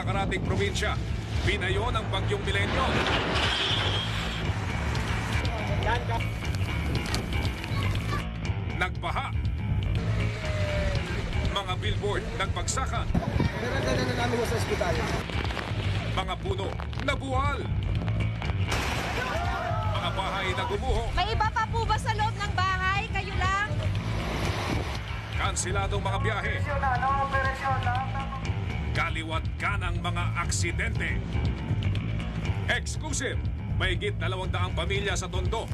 karating probinsya. Binayo ng Bagyong Milenyo. Nagbaha. Mga billboard nagbagsakan. Dinadala na namin sa ospital. Mga puno nabuwal. Mga bahay na gumuho. May iba pa po ba sa loob ng bahay? Kayo lang? Kansiladong mga biyahe. Kaliwat kanang mga aksidente. Exclusive, mahigit 200 pamilya sa Tondo.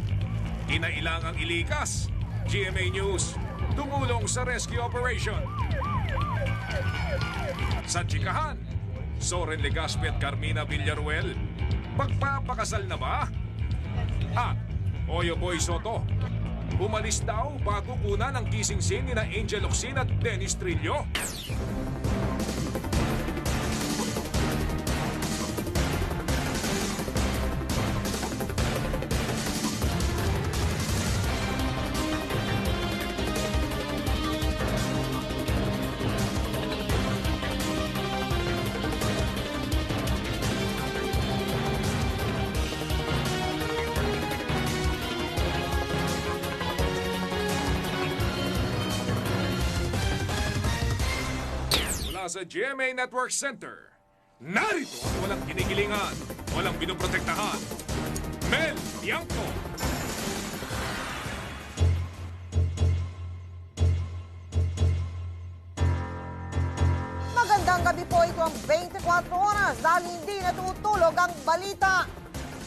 Kinailangang ilikas. GMA News, tumulong sa rescue operation. Sa Chikahan, Soren Legaspi at Carmina Villaruel, magpapakasal na ba? At Oyo Boy Soto, umalis daw bago kuna ng kissing scene ni na Angel Locsin at Dennis Trillo. Sa GMA Network Center. Narito ang walang kinikilingan, walang binoprotektahan. Mel Bianco. Magandang gabi po, ito ang 24 oras dahil hindi natutulog ang balita.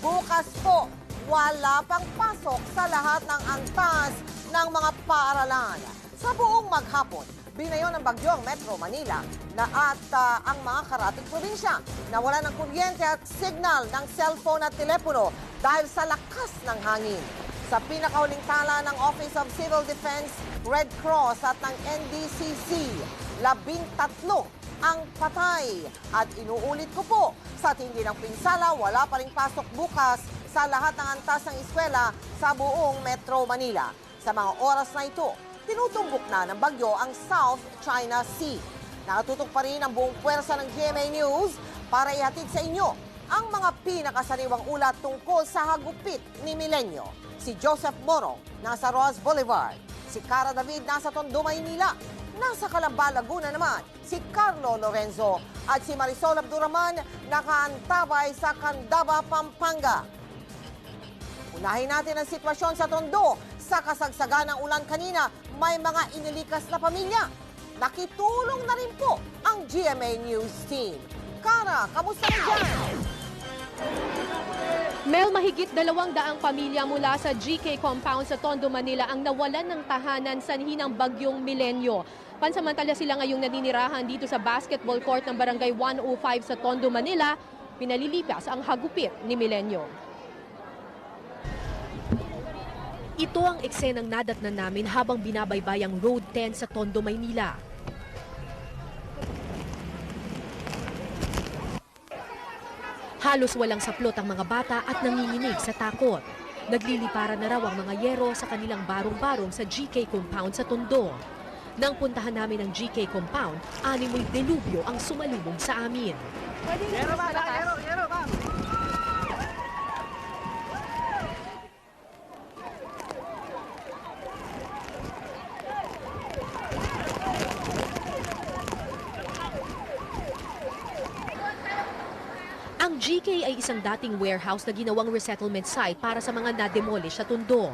Bukas po, wala pang pasok sa lahat ng antas ng mga paaralan. Sa buong maghapon, binayo ng bagyo ang Metro Manila at ang mga karating probinsya. Nawala ng kuryente at signal ng cellphone at telepono dahil sa lakas ng hangin. Sa pinakahuling tala ng Office of Civil Defense, Red Cross at ng NDCC, 13 ang patay. At inuulit ko po, sa tindi ng pinsala, wala pa ring pasok bukas sa lahat ng antas ng eskwela sa buong Metro Manila. Sa mga oras na ito, tinutumbok na ng bagyo ang South China Sea. Nakatutok pa rin ang buong puwersa ng GMA News para ihatid sa inyo ang mga pinakasariwang ulat tungkol sa hagupit ni Milenyo. Si Joseph Moro, nasa Roas Boulevard. Si Cara David, nasa Tondo, Maynila. Nasa Calamba, Laguna naman, si Carlo Lorenzo. At si Marisol Abduraman, nakaantabay sa Candaba, Pampanga. Unahin natin ang sitwasyon sa Tondo. Sa kasagsagan ng ulan kanina, may mga inilikas na pamilya. Nakitulong na rin po ang GMA News team. Cara, kamusta na dyan? Mel, mahigit 200 pamilya mula sa GK compound sa Tondo, Manila ang nawalan ng tahanan sanhi ng bagyong Milenyo. Pansamantala sila ngayong naninirahan dito sa basketball court ng Barangay 105 sa Tondo, Manila. Pinalilipas ang hagupit ni Milenyo. Ito ang eksenang nadatnan namin habang binabaybayang Road 10 sa Tondo, Maynila. Halos walang saplot ang mga bata at nanginginig sa takot. Nagliliparan na raw ang mga yero sa kanilang barong-barong sa GK compound sa Tondo. Nang puntahan namin ang GK compound, animoy delubyo ang sumalubong sa amin. Yero, ma'am. Ang GK ay isang dating warehouse na ginawang resettlement site para sa mga na-demolish sa Tondo.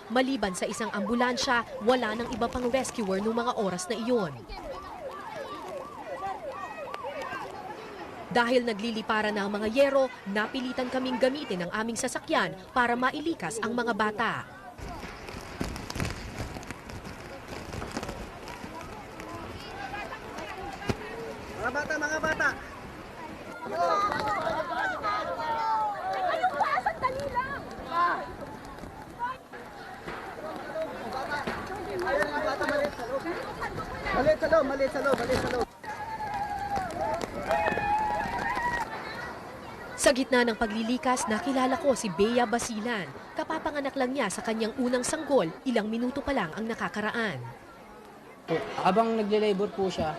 Maliban sa isang ambulansya, wala nang iba pang rescuer noong mga oras na iyon. Dahil nagliliparan na ang mga yero, napilitan kaming gamitin ang aming sasakyan para mailikas ang mga bata. Mga bata. Ayun pa! Sandali lang! Maliit sa loob. Sa gitna ng paglilikas, nakilala ko si Bea Basilan. Kapapanganak lang niya sa kanyang unang sanggol, ilang minuto pa lang ang nakakaraan. Habang nagle-labor po siya,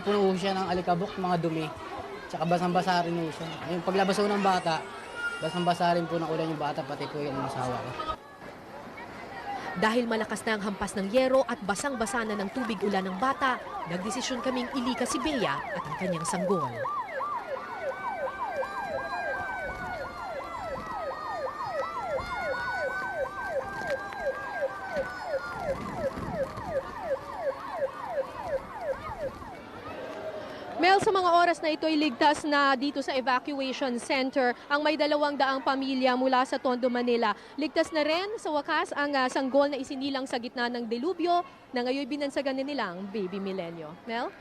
puno siya ng alikabok, mga dumi. Tsaka basang-basa rin po siya. Yung paglabas po ng bata, basang-basa rin po ng ulan yung bata, pati po yung asawa ko. Dahil malakas na ang hampas ng yero at basang-basa na ng tubig ulan ng bata, nagdesisyon kaming ilika si Bea at ang kanyang sanggol. Mel, sa mga oras na ito ay ligtas na dito sa evacuation center ang may 200 pamilya mula sa Tondo, Manila. Ligtas na rin sa wakas ang sanggol na isinilang sa gitna ng delubyo na ngayon binansagan nilang Baby Milenyo. Mel?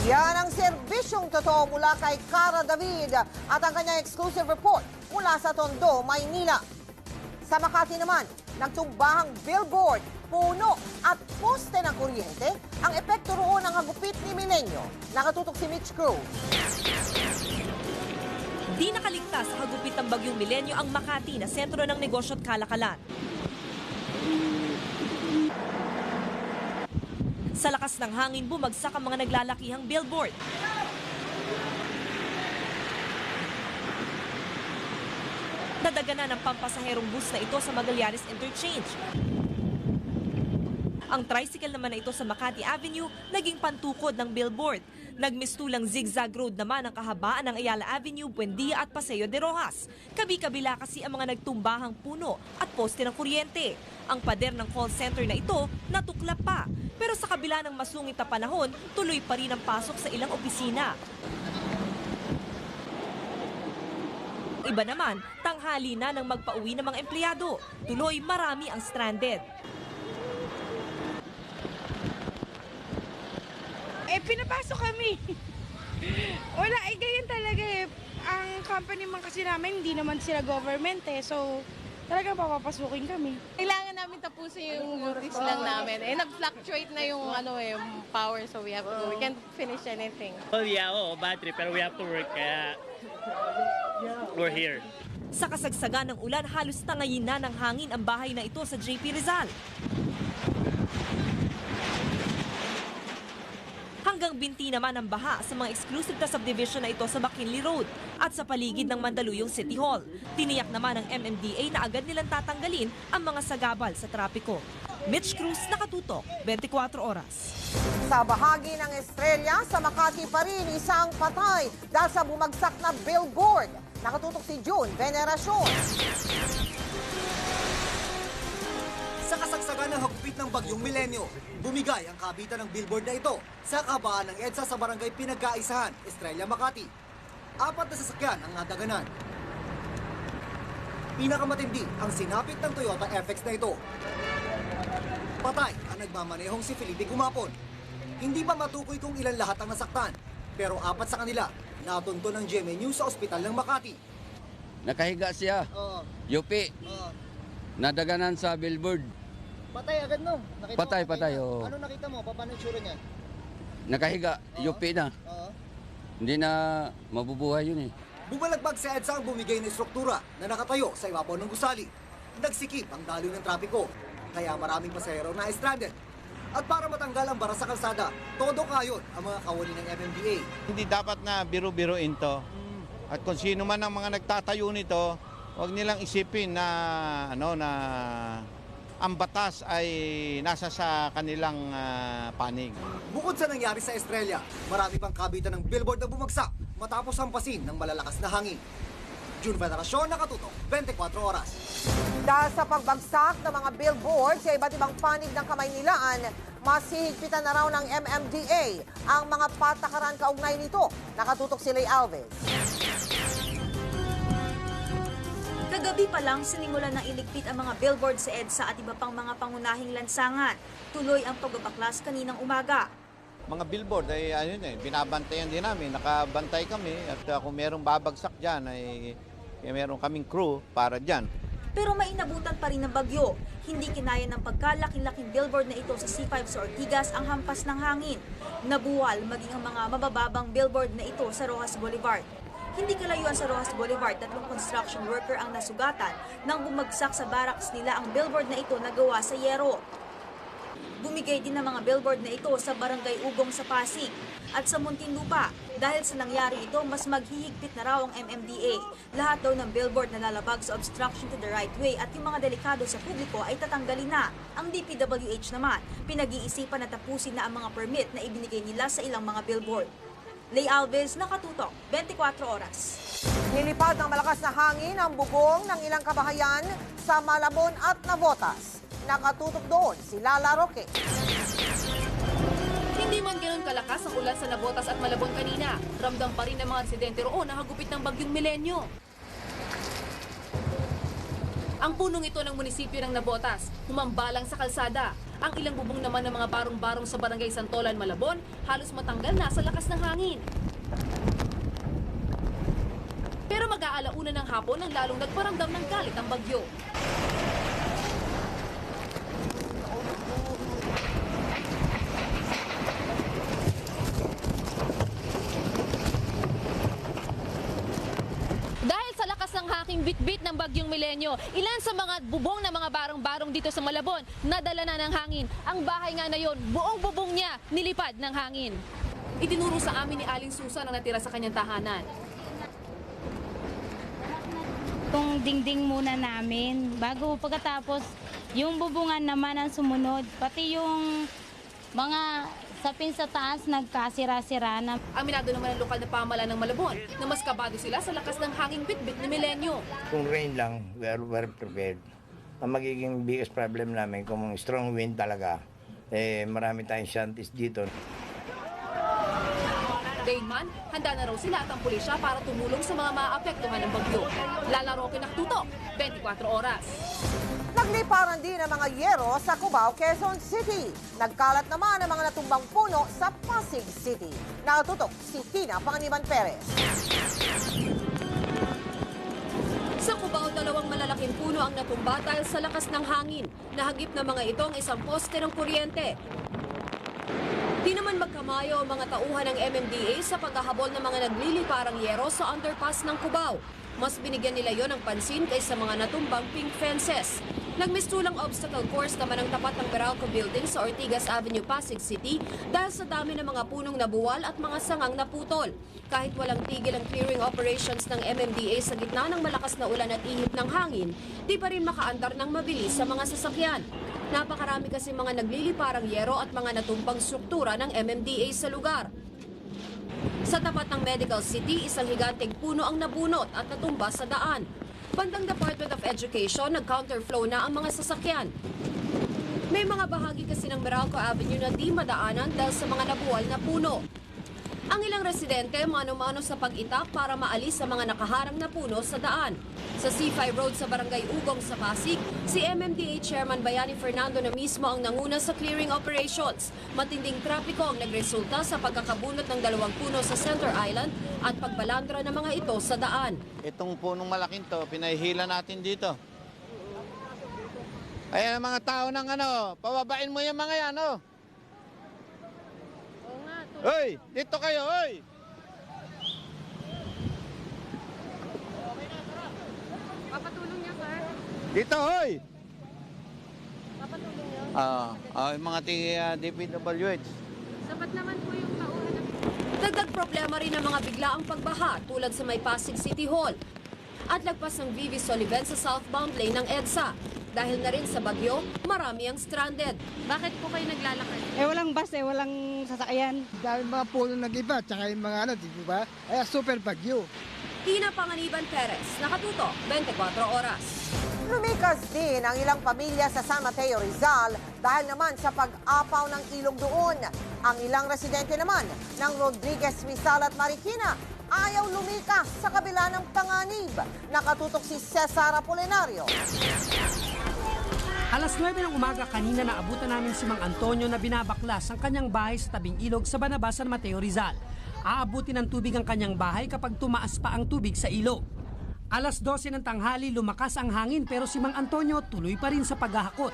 Yan ang serbisyong totoo mula kay Cara David at ang kanyang exclusive report mula sa Tondo, Maynila. Sa Makati naman, nagtumbahang billboard, puno at poste ng kuryente ang epekto roon ng hagupit ni Milenyo. Nakatutok si Mitch Cruz. Di nakaligtas sa hagupit ng bagyong Milenyo ang Makati na sentro ng negosyo at kalakalan. Sa lakas ng hangin, bumagsak ang mga naglalakihang billboard. Nadaganan ng pampasaherong bus na ito sa Magallanes Interchange. Ang tricycle naman na ito sa Makati Avenue naging pantukod ng billboard. Nagmistulang zigzag road naman ang kahabaan ng Ayala Avenue, Buendia at Paseo de Rojas. Kabi-kabila kasi ang mga nagtumbahang puno at poste ng kuryente. Ang pader ng call center na ito natuklap pa. Pero sa kabila ng masungit na panahon, tuloy pa rin ang pasok sa ilang opisina. Iba naman, tanghali na nang magpauwi ng mga empleyado. Tuloy marami ang stranded. Pinapasok kami. Wala, ganyan talaga eh. Ang company man kasi namin, hindi naman sila government eh. So, talagang papapasukin kami. Kailangan namin tapusin yung duties lang namin. Nag-fluctuate na yung yung power, so we can't finish anything. Oh yeah, bad trip, pero we have to work, kaya we're here. Sa kasagsagan ng ulan, halos tangayin na ng hangin ang bahay na ito sa JP Rizal. Hanggang binti naman ang baha sa mga exclusive na subdivision na ito sa McKinley Road at sa paligid ng Mandaluyong City Hall. Tiniyak naman ng MMDA na agad nilang tatanggalin ang mga sagabal sa trapiko. Mitch Cruz, Nakatutok, 24 Oras. Sa bahagi ng Estrella, sa Makati pa rin isang patay dahil sa bumagsak na billboard. Nakatutok si June Veneracion. Sa kasagsagan ng hagupit ng bagyong Milenyo, bumigay ang kabitan ng billboard na ito sa kahabaan ng EDSA sa barangay Pinagkaisahan, Estrella, Makati. 4 na sasakyan ang nadaganan. Pinakamatindi ang sinapit ng Toyota FX na ito. Patay ang nagmamanehong si Felipe Gumapon. Hindi pa matukoy kung ilan lahat ang nasaktan, pero 4 sa kanila natunto ng GMA News sa ospital ng Makati. Nakahiga siya. Yupi. Nadaganan sa billboard. Patay agad no? Patay, oo. Ano nakita mo? Paano itsura niya? Nakahiga, yupi na. Hindi na mabubuhay yun eh. Bumalagbag sa EDSA ang bumigay ng struktura na nakatayo sa ibabaw ng gusali. Nagsikip ang daloy ng trapiko, kaya maraming pasahero na stranded. At para matanggal ang bara sa kalsada, todo kayon ang mga kawani ng MMDA. Hindi dapat na biro-biroin to. At kung sino man ang mga nagtatayo nito, huwag nilang isipin na ang batas ay nasa sa kanilang panig. Bukod sa nangyari sa Estrella, marami pang kabitan ng billboard na bumagsak matapos hampasin ng malalakas na hangin. June Veneracion, Nakatutok, 24 Oras. Dahil sa pagbagsak ng mga billboard sa iba't ibang panig ng Kamaynilaan, mas hihigpitan na raw ng MMDA ang mga patakaran kaugnay nito. Nakatutok si Lay Alves. Kagabi pa lang sinimulan ng iligpit ang mga billboard sa EDSA at iba pang mga pangunahing lansangan. Tuloy ang pagbabaklas kaninang umaga. Mga billboard ay binabantayan din namin, nakabantay kami at kung merong babagsak dyan ay meron kaming crew para dyan. Pero may inabutan pa rin ng bagyo. Hindi kinaya ng pagkalaki-laking billboard na ito sa C5 sa Ortigas ang hampas ng hangin. Nabuwal maging ang mga mabababang billboard na ito sa Rojas Boulevard. Hindi kalayuan sa Rojas Boulevard, 3 construction worker ang nasugatan nang bumagsak sa barracks nila ang billboard na ito na gawa sa yero. Bumigay din ng mga billboard na ito sa Barangay Ugong sa Pasig. At sa Muntinlupa, Dahil sa nangyari ito, mas maghihigpit na raw ang MMDA. Lahat daw ng billboard na lalabag sa obstruction to the right way at yung mga delikado sa publiko ay tatanggalin na. Ang DPWH naman, pinag-iisipan na tapusin na ang mga permit na ibinigay nila sa ilang mga billboard. Lay Alves, Nakatutok, 24 Oras. Nilipad ng malakas na hangin ang bubong ng ilang kabahayan sa Malabon at Navotas. Nakatutok doon si Lala Roque. Hindi man ganoon kalakas ang ulan sa Navotas at Malabon kanina, ramdam pa rin ng mga residente roon na hagupit ng bagyong Milenyo. Ang punong ito ng munisipyo ng Navotas, humambalang sa kalsada. Ang ilang bubong naman ng mga barong-barong sa Barangay Santolan, Malabon, halos matanggal na sa lakas ng hangin. Pero mag-aalauna ng hapon nang lalong nagparamdam ng galit ang bagyo. Dahil sa lakas ng hangin bitbit ng bagyong Milenyo, ilan sa mga bubong ng mga barong-barong dito sa Malabon nadala na ng hangin. Ang bahay nga na yon, buong bubong niya nilipad ng hangin. Itinuro sa amin ni Aling Susan ang natira sa kanyang tahanan. Itong dingding muna namin, bago pagkatapos yung bubungan naman ang sumunod, pati yung mga sapin sa taas nagkasira-sira na. Aminado naman ang lokal na pamahalaan ng Malabon na mas kabado sila sa lakas ng hanging bitbit ni Milenyo. Kung rain lang, we are well prepared. Ang magiging biggest problem namin kung strong wind talaga, marami tayong shanties dito. Gayunman, handa na raw sila at ang pulisya para tumulong sa mga maapektuhan ng bagyo. Lala Roque, Nakatutok, 24 Oras. Nagliparan din ang mga yero sa Cubao, Quezon City. Nagkalat naman ang mga natumbang puno sa Pasig City. Nakatutok si Tina Panganiban Perez. Sa Cubao, dalawang malalaking puno ang natumba dahil sa lakas ng hangin. Nahagip na mga ito ang isang poste ng kuryente. Di naman magkamayo ang mga tauhan ng MMDA sa paghahabol ng mga nagliliparang yero sa underpass ng Cubao. Mas binigyan nila yon ng pansin kaysa mga natumbang pink fences. Nagmistulang obstacle course naman ang tapat ng Meralco Building sa Ortigas Avenue, Pasig City dahil sa dami ng mga punong nabuwal at mga sangang naputol. Kahit walang tigil ang clearing operations ng MMDA sa gitna ng malakas na ulan at ihip ng hangin, di pa rin makaandar ng mabilis sa mga sasakyan. Napakarami kasi mga nagliliparang yero at mga natumbang struktura ng MMDA sa lugar. Sa tapat ng Medical City, isang higanteng puno ang nabunot at natumba sa daan. Bandang Department of Education, nag-counterflow na ang mga sasakyan. May mga bahagi kasi ng Meralco Avenue na di madaanan dahil sa mga nabuwal na puno. Ang ilang residente mano-mano sa pag-itak para maalis sa mga nakaharang na puno sa daan. Sa C5 Road sa Barangay Ugong sa Pasig, si MMDA Chairman Bayani Fernando na mismo ang nanguna sa clearing operations. Matinding trapiko ang nagresulta sa pagkakabunot ng dalawang puno sa Center Island at pagbalandra ng mga ito sa daan. Itong punong malaking to, pinahihila natin dito. Ayan ang mga tao ng pababain mo yung mga yan, Hoy, dito kayo, hoy! Papatulong niya, sir. Dito, hoy! Papatulong niya. Yung mga DPWH. Sapat naman po yung tauhan ng... Dagdag problema rin ang mga biglaang pagbaha tulad sa may Pasig City Hall at lagpas ng VV Soliven sa southbound lane ng EDSA. Dahil na rin sa bagyo, marami ang stranded. Bakit po kayo naglalakad? Walang bus walang sasakyan. Dahil mga puno nag-iba, tsaka yung mga di ba? Ay, super bagyo. Tina Panganiban Perez, Nakatutok, 24 Oras. Lumikas din ang ilang pamilya sa San Mateo, Rizal dahil naman sa pag-apaw ng ilog doon. Ang ilang residente naman ng Rodriguez, Rizal at Marikina ayaw lumikas sa kabila ng panganib. Nakatutok si Cesar Apolinario. Alas 9 ng umaga kanina naabutan namin si Mang Antonio na binabaklas ang kanyang bahay sa tabing ilog sa Banaba, San Mateo, Rizal. Aabutin ng tubig ang kanyang bahay kapag tumaas pa ang tubig sa ilog. Alas 12 ng tanghali lumakas ang hangin pero si Mang Antonio tuloy pa rin sa paghahakot.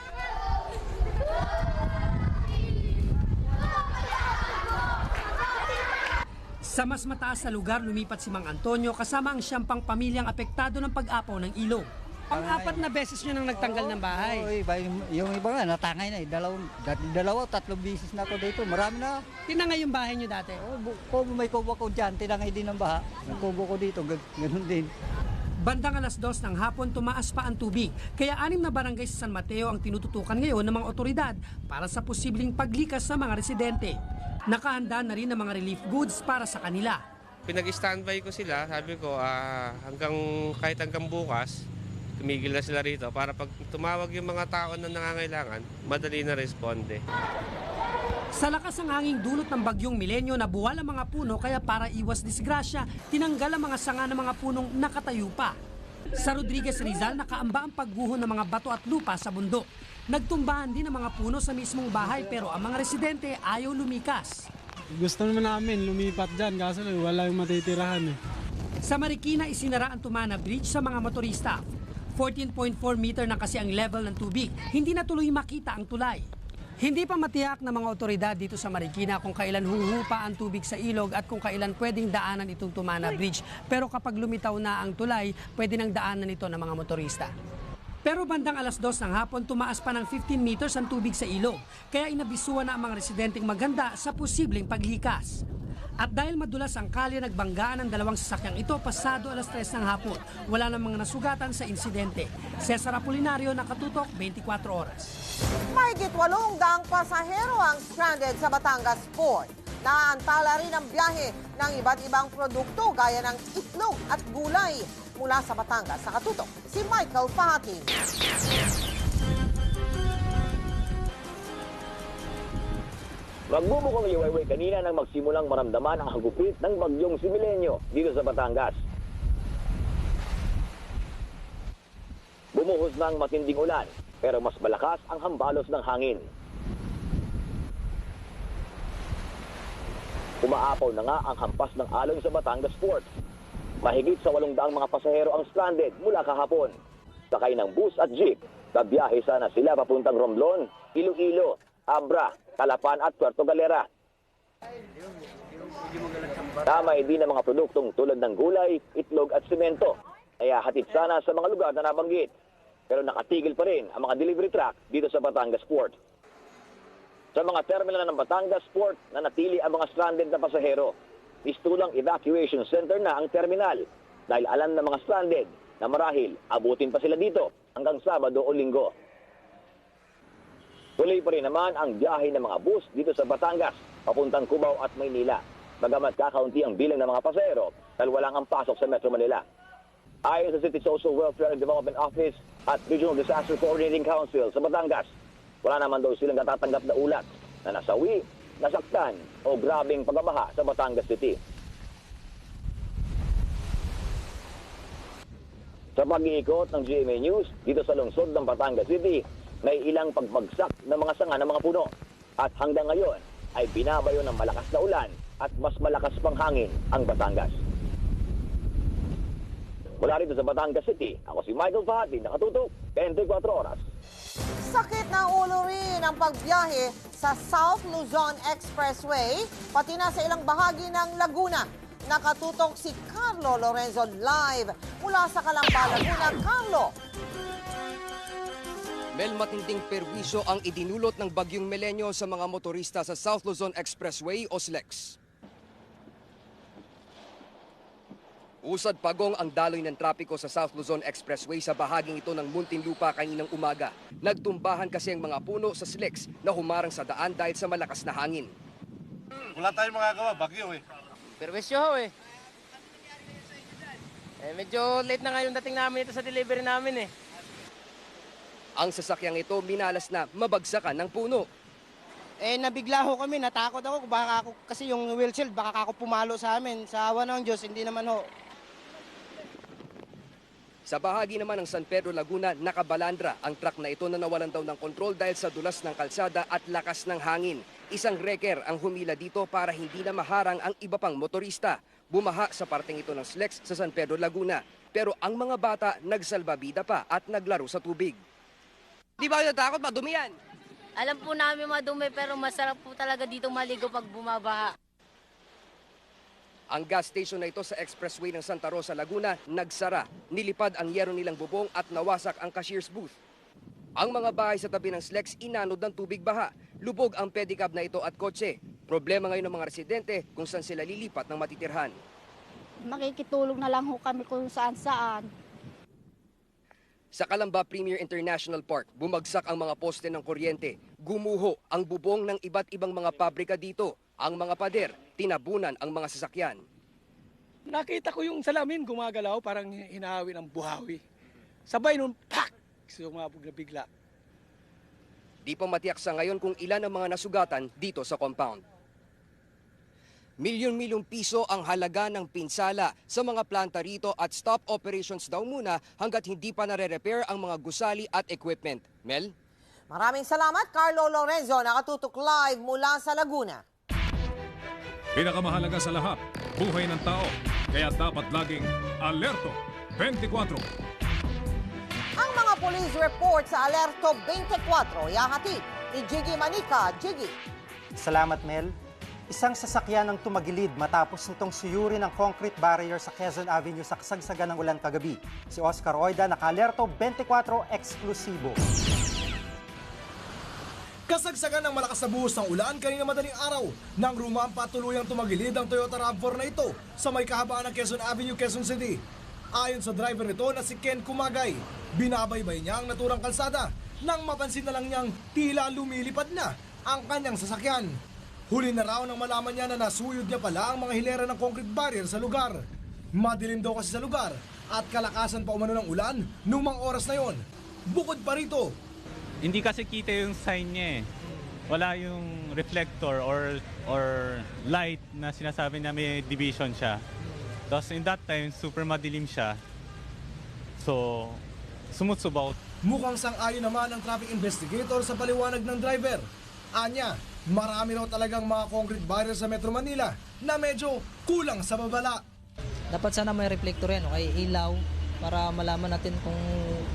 Sa mas mataas na lugar lumipat si Mang Antonio kasama ang 7 pamilyang apektado ng pag-apaw ng ilog. Pang-apat na beses nyo nang nagtanggal ng bahay. Oo, yung iba nga, natangay na eh. Dalawa, 3 beses na ako dito. Marami na. Tinangay yung bahay nyo dati? May kubo ko dyan, tinangay din ang baha. May kubo ko dito, ganun din. Bandang 2:00 ng hapon, tumaas pa ang tubig. Kaya 6 na barangay sa San Mateo ang tinututukan ngayon ng mga otoridad para sa posibleng paglikas sa mga residente. Nakahanda na rin ang mga relief goods para sa kanila. Pinag-standby ko sila, sabi ko kahit hanggang bukas, tumigil na sila rito para pag tumawag yung mga tao na nangangailangan, madali na responde. Sa lakas ng hanging dulot ng bagyong Milenyo, nabuwal ang mga puno kaya para iwas disgrasya, tinanggal ang mga sanga ng mga punong nakatayo pa. Sa Rodriguez Rizal, nakaamba ang pagguho ng mga bato at lupa sa bundok. Nagtumbahan din ang mga puno sa mismong bahay pero ang mga residente ayaw lumikas. Gusto naman namin lumipat dyan kaso wala yung matitirahan eh. Sa Marikina, isinara ang Tumana Bridge sa mga motorista. 14.4 meter na kasi ang level ng tubig. Hindi na tuloy makita ang tulay. Hindi pa matiyak ng mga otoridad dito sa Marikina kung kailan huhupa ang tubig sa ilog at kung kailan pwedeng daanan itong Tumana Bridge. Pero kapag lumitaw na ang tulay, pwede nang daanan ito ng mga motorista. Pero bandang 2:00 ng hapon, tumaas pa ng 15 meters ang tubig sa ilog. Kaya inabisuan na ang mga residenteng maghanda sa posibleng paglikas. At dahil madulas ang kalye, nagbanggaan ang 2 sasakyang ito pasado 3:00 ng hapon. Wala namang nasugatan sa insidente. Cesar Apolinario, Nakatutok, 24 Oras. Mahigit 800 pasahero ang stranded sa Batangas Port. Naantala rin ang biyahe ng iba't ibang produkto gaya ng itlog at gulay. Mula sa Batangas, Nakatutok, si Michael Fahatin. Magbubukong liwayway kanina nang magsimulang maramdaman ang hagupit ng bagyong si Milenyo dito sa Batangas. Bumuhos ng matinding ulan, pero mas malakas ang hambalos ng hangin. Umaapaw na nga ang hampas ng alon sa Batangas Port. Mahigit sa 800 mga pasahero ang stranded mula kahapon. Sakay ng bus at jeep, kabiyahe sana sila papuntang Romblon, Iloilo, Abra, Calapan at Puerto Galera. Tamay din ang mga produktong tulad ng gulay, itlog at semento. Kaya hatid sana sa mga lugar na nabanggit. Pero nakatigil pa rin ang mga delivery truck dito sa Batangas Port. Sa mga terminal ng Batangas Port, nanatili ang mga stranded na pasahero. Mistulang evacuation center na ang terminal dahil alam ng mga stranded na marahil abutin pa sila dito hanggang Sabado o Linggo. Tuloy pa rin naman ang biyahe ng mga bus dito sa Batangas, papuntang Cubao at Maynila. Bagamat kakaunti ang bilang ng mga pasahero dahil walang ang pasok sa Metro Manila. Ayon sa City Social Welfare and Development Office at Regional Disaster Coordinating Council sa Batangas, wala naman daw silang natatanggap na ulat na nasawi, nasaktan o grabeng pagbabaha sa Batangas City. Sa pag-iikot ng GMA News dito sa lungsod ng Batangas City, may ilang pagbagsak ng mga sanga ng mga puno. At hanggang ngayon ay binabayo ng malakas na ulan at mas malakas pang hangin ang Batangas. Mula rito sa Batangas City, ako si Michael Fahatin, Nakatutok, 24 Oras. Sakit na ulo rin ang pagbiyahe sa South Luzon Expressway, pati na sa ilang bahagi ng Laguna. Nakatutok si Carlo Lorenzo live mula sa Calamba, Laguna. Carlo! Mel, matinding perwisyo ang idinulot ng bagyong Milenyo sa mga motorista sa South Luzon Expressway o SLEX. Usad pagong ang daloy ng trapiko sa South Luzon Expressway sa bahaging ito ng Muntinlupa kaninang umaga. Nagtumbahan kasi ang mga puno sa SLEX na humarang sa daan dahil sa malakas na hangin. Wala tayong magagawa, bagyo eh. Perwisyo ho eh. Medyo late na ngayon dating namin ito sa delivery namin eh. Ang sasakyang ito minalas na mabagsakan ng puno. Nabigla ho kami, natakot ako. Baka ako, kasi yung windshield, baka ako pumalo sa amin. Sa awa ng Diyos, hindi naman ho. Sa bahagi naman ng San Pedro, Laguna, nakabalandra ang truck na ito na nawalan daw ng kontrol dahil sa dulas ng kalsada at lakas ng hangin. Isang wrecker ang humila dito para hindi na maharang ang iba pang motorista. Bumaha sa parteng ito ng SLEX sa San Pedro, Laguna. Pero ang mga bata nagsalbabida pa at naglaro sa tubig. Di ba kayo natakot? Madumi yan. Alam po namin madumi pero masarap po talaga dito maligo pag bumabaha. Ang gas station na ito sa expressway ng Santa Rosa, Laguna, nagsara. Nilipad ang yero nilang bubong at nawasak ang cashier's booth. Ang mga bahay sa tabi ng SLEX inanod ng tubig baha. Lubog ang pedicab na ito at kotse. Problema ngayon ng mga residente kung saan sila lilipat ng matitirhan. Makikitulong na lang ho kami kung saan-saan. Sa Calamba Premier International Park, bumagsak ang mga poste ng kuryente. Gumuho ang bubong ng iba't ibang mga pabrika dito. Ang mga pader, tinabunan ang mga sasakyan. Nakita ko yung salamin gumagalaw, parang hinahawi ng buhawi. Sabay nun, pak! Sumabog na bigla. Di pa matiyak sa ngayon kung ilan ang mga nasugatan dito sa compound. Milyon-milyong piso ang halaga ng pinsala sa mga planta rito at stop operations daw muna hanggat hindi pa nare-repair ang mga gusali at equipment. Mel? Maraming salamat, Carlo Lorenzo, nakatutok live mula sa Laguna. Pinakamahalaga sa lahat, buhay ng tao. Kaya dapat laging alerto 24. Ang mga police report sa Alerto 24, yahatid ni Jiggy Manica. Jiggy. Salamat, Mel. Isang sasakyan ang tumagilid matapos nitong suyurin ng concrete barrier sa Quezon Avenue sa kasagsagan ng ulan kagabi. Si Oscar Oida, naka-Alerto 24 eksklusibo. Kasagsagan ng malakas na buhos ng ulan kanina madaling araw nang rumampa tuluyang tumagilid ang Toyota RAV4 na ito sa may kahabaan ng Quezon Avenue, Quezon City. Ayon sa driver nito na si Ken Kumagay, binabaybay niya ang naturang kalsada nang mapansin na lang niyang tila lumilipad na ang kanyang sasakyan. Huli na raw nang malaman niya na nasuyod niya pala ang mga hilera ng concrete barrier sa lugar. Madilim daw kasi sa lugar at kalakasan pa umano ng ulan nung mga oras na yon. Bukod pa rito, hindi kasi kita yung sign niya eh. Wala yung reflector or light na sinasabi na may division siya. Tapos in that time, super madilim siya. So, sumutsubaw. Mukhang sang-ayon naman ang traffic investigator sa paliwanag ng driver. Anya, marami raw talagang mga concrete barrier sa Metro Manila na medyo kulang sa babala. Dapat sana may reflector yan, okay? Ilaw, para malaman natin kung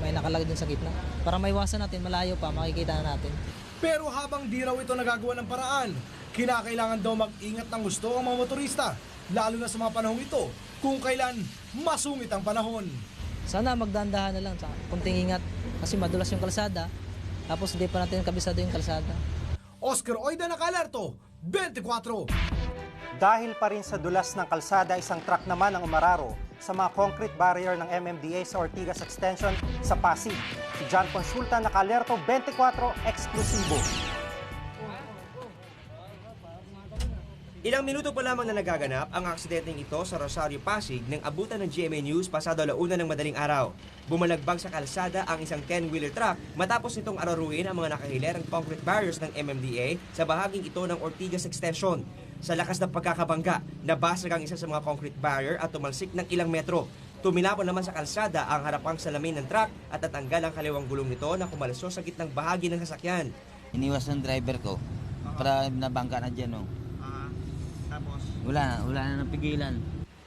may nakalagay din sa gitna. Para maiwasan natin, malayo pa, makikita na natin. Pero habang di raw ito nagagawa ng paraan, kinakailangan daw mag-ingat ng gusto ang mga motorista, lalo na sa mga panahong ito, kung kailan masungit ang panahon. Sana magdandahan na lang, kunting ingat, kasi madulas yung kalsada, tapos hindi pa natin kabisado yung kalsada. Oscar Oida, naka-Alerto 24. Dahil pa rin sa dulas ng kalsada, isang truck naman ang umararo sa mga concrete barrier ng MMDA sa Ortigas Extension sa Pasig. Si John Consulta, naka-Alerto 24 eksklusibo. Ilang minuto pa lamang na nagaganap ang aksidenteng ito sa Rosario, Pasig nang abutan ng GMA News pasado 1:00 ng madaling araw. Bumalagbag sa kalsada ang isang 10-wheeler truck matapos nitong araruin ang mga nakahilerang concrete barriers ng MMDA sa bahaging ito ng Ortigas Extension. Sa lakas ng pagkakabangga, nabasag ang isa sa mga concrete barrier at tumalsik ng ilang metro. Tumilapon naman sa kalsada ang harapang salamin ng truck at natanggal ang kaliwang gulong nito na kumalso sa gitnang bahagi ng sasakyan. Iniwas ng driver ko para nabangga na dyan. No? Tapos? Wala na napigilan.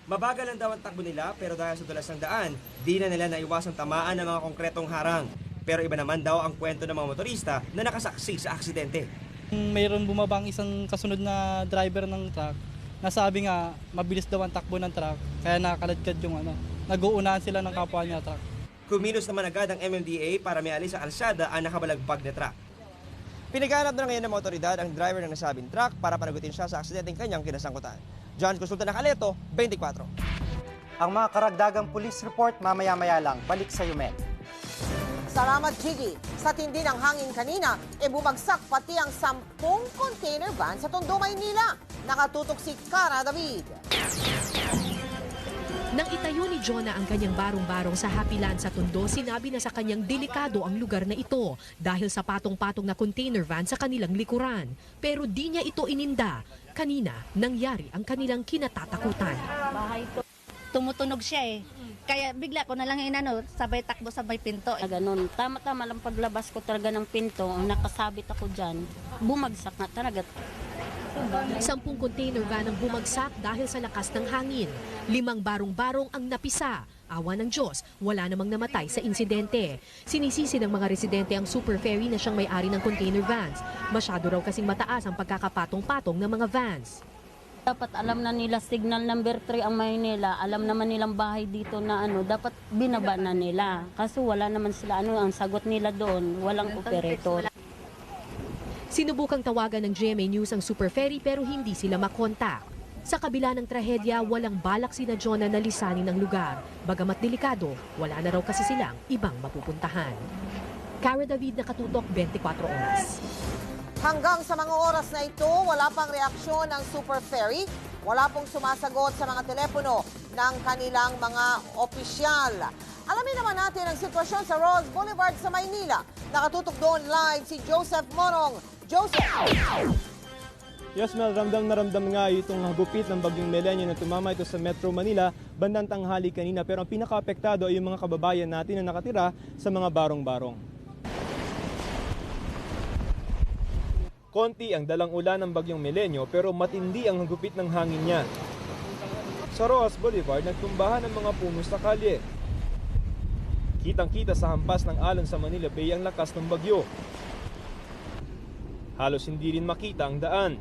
Mabagal ang daw ang takbo nila pero dahil sa dulas ng daan, di na nila naiwasang tamaan ng mga konkretong harang. Pero iba naman daw ang kwento ng mga motorista na nakasaksi sa aksidente. Mayroon bumabang isang kasunod na driver ng truck. Nasabi nga, mabilis daw ang takbo ng truck, kaya nakaladkad yung nag-uunahan sila ng kapwa niya truck. Kumilos naman agad ang MMDA para may alis sa kalsada ang nakabalagbag na truck. Pinaghanap na ngayon ng mga otoridad ang driver ng nasabing truck para panagutin siya sa aksidenteng kanyang kinasangkutan. John Consulta, naka-Alerto 24. Ang mga karagdagang police report mamaya-maya lang. Balik sa Mel. Salamat, Jiggy. Sa tindi ng hangin kanina, bumagsak pati ang 10 container van sa Tondo, Maynila. Nakatutok si Cara David. Nang itayo ni Jonah ang kanyang barong-barong sa Hapilan sa Tondo, sinabi na sa kanyang delikado ang lugar na ito dahil sa patong-patong na container van sa kanilang likuran. Pero di niya ito ininda. Kanina, nangyari ang kanilang kinatatakutan. Bahay to. Tumutunog siya eh. Kaya bigla ko na lang sabay takbo, sabay pinto. Ganun. Tama-tama lang paglabas ko talaga ng pinto, nakasabit ako dyan. Bumagsak na talaga. 10 container van ang bumagsak dahil sa lakas ng hangin. 5 barong-barong ang napisa. Awa ng Diyos, wala namang namatay sa insidente. Sinisisi ng mga residente ang super ferry na siyang may-ari ng container vans. Masyado raw kasing mataas ang pagkakapatong-patong ng mga vans. Dapat alam na nila signal number 3 ang Maynila. Alam naman nilang bahay dito na dapat binaba na nila. Kaso wala naman sila ang sagot nila doon, walang operator. Sinubukang tawagan ng GMA News ang Super Ferry pero hindi sila makontak. Sa kabila ng trahedya, walang balak sina Jonah na lisanin ang lugar. Bagamat delikado, wala na raw kasi silang ibang mapupuntahan. Cara David, Nakatutok, 24 Oras. Hanggang sa mga oras na ito, wala pang reaksyon ng Super Ferry. Wala pong sumasagot sa mga telepono ng kanilang mga opisyal. Alamin naman natin ang sitwasyon sa Ross Boulevard sa Maynila. Nakatutok doon live si Joseph Morong. Joseph! Yes, Mel, ramdam na ramdam nga itong gupit ng bagyong Milenyo na tumama ito sa Metro Manila bandang tanghali kanina. Pero ang pinaka-apektado ay yung mga kababayan natin na nakatira sa mga barong-barong. Konti ang dalang ulan ng bagyong Milenyo pero matindi ang gupit ng hangin niya. Sa Rojas Boulevard, nagtumbahan ang mga puno sa kalye. Kitang-kita sa hampas ng alon sa Manila Bay ang lakas ng bagyo. Halos hindi rin makita ang daan.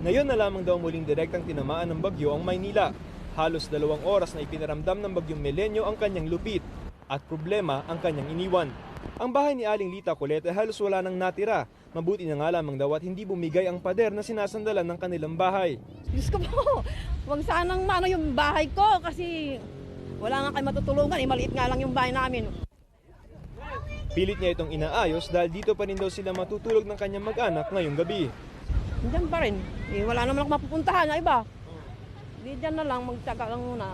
Ngayon na lamang daw muling direktang tinamaan ng bagyo ang Maynila. Halos 2 oras na ipinaramdam ng bagyong Milenyo ang kanyang lupit at problema ang kanyang iniwan. Ang bahay ni Aling Lita Colete halos wala nang natira. Mabuti na nga lamang daw at hindi bumigay ang pader na sinasandalan ng kanilang bahay. Diyos ko po, huwag sanang mano yung bahay ko kasi wala nga kayo matutulungan. Maliit nga lang yung bahay namin. Pilit niya itong inaayos dahil dito pa rin daw sila matutulog ng kanyang mag-anak ngayong gabi. Diyan pa rin. Wala naman ako mapupuntahan na iba. Di dyan na lang, magtsaga lang muna.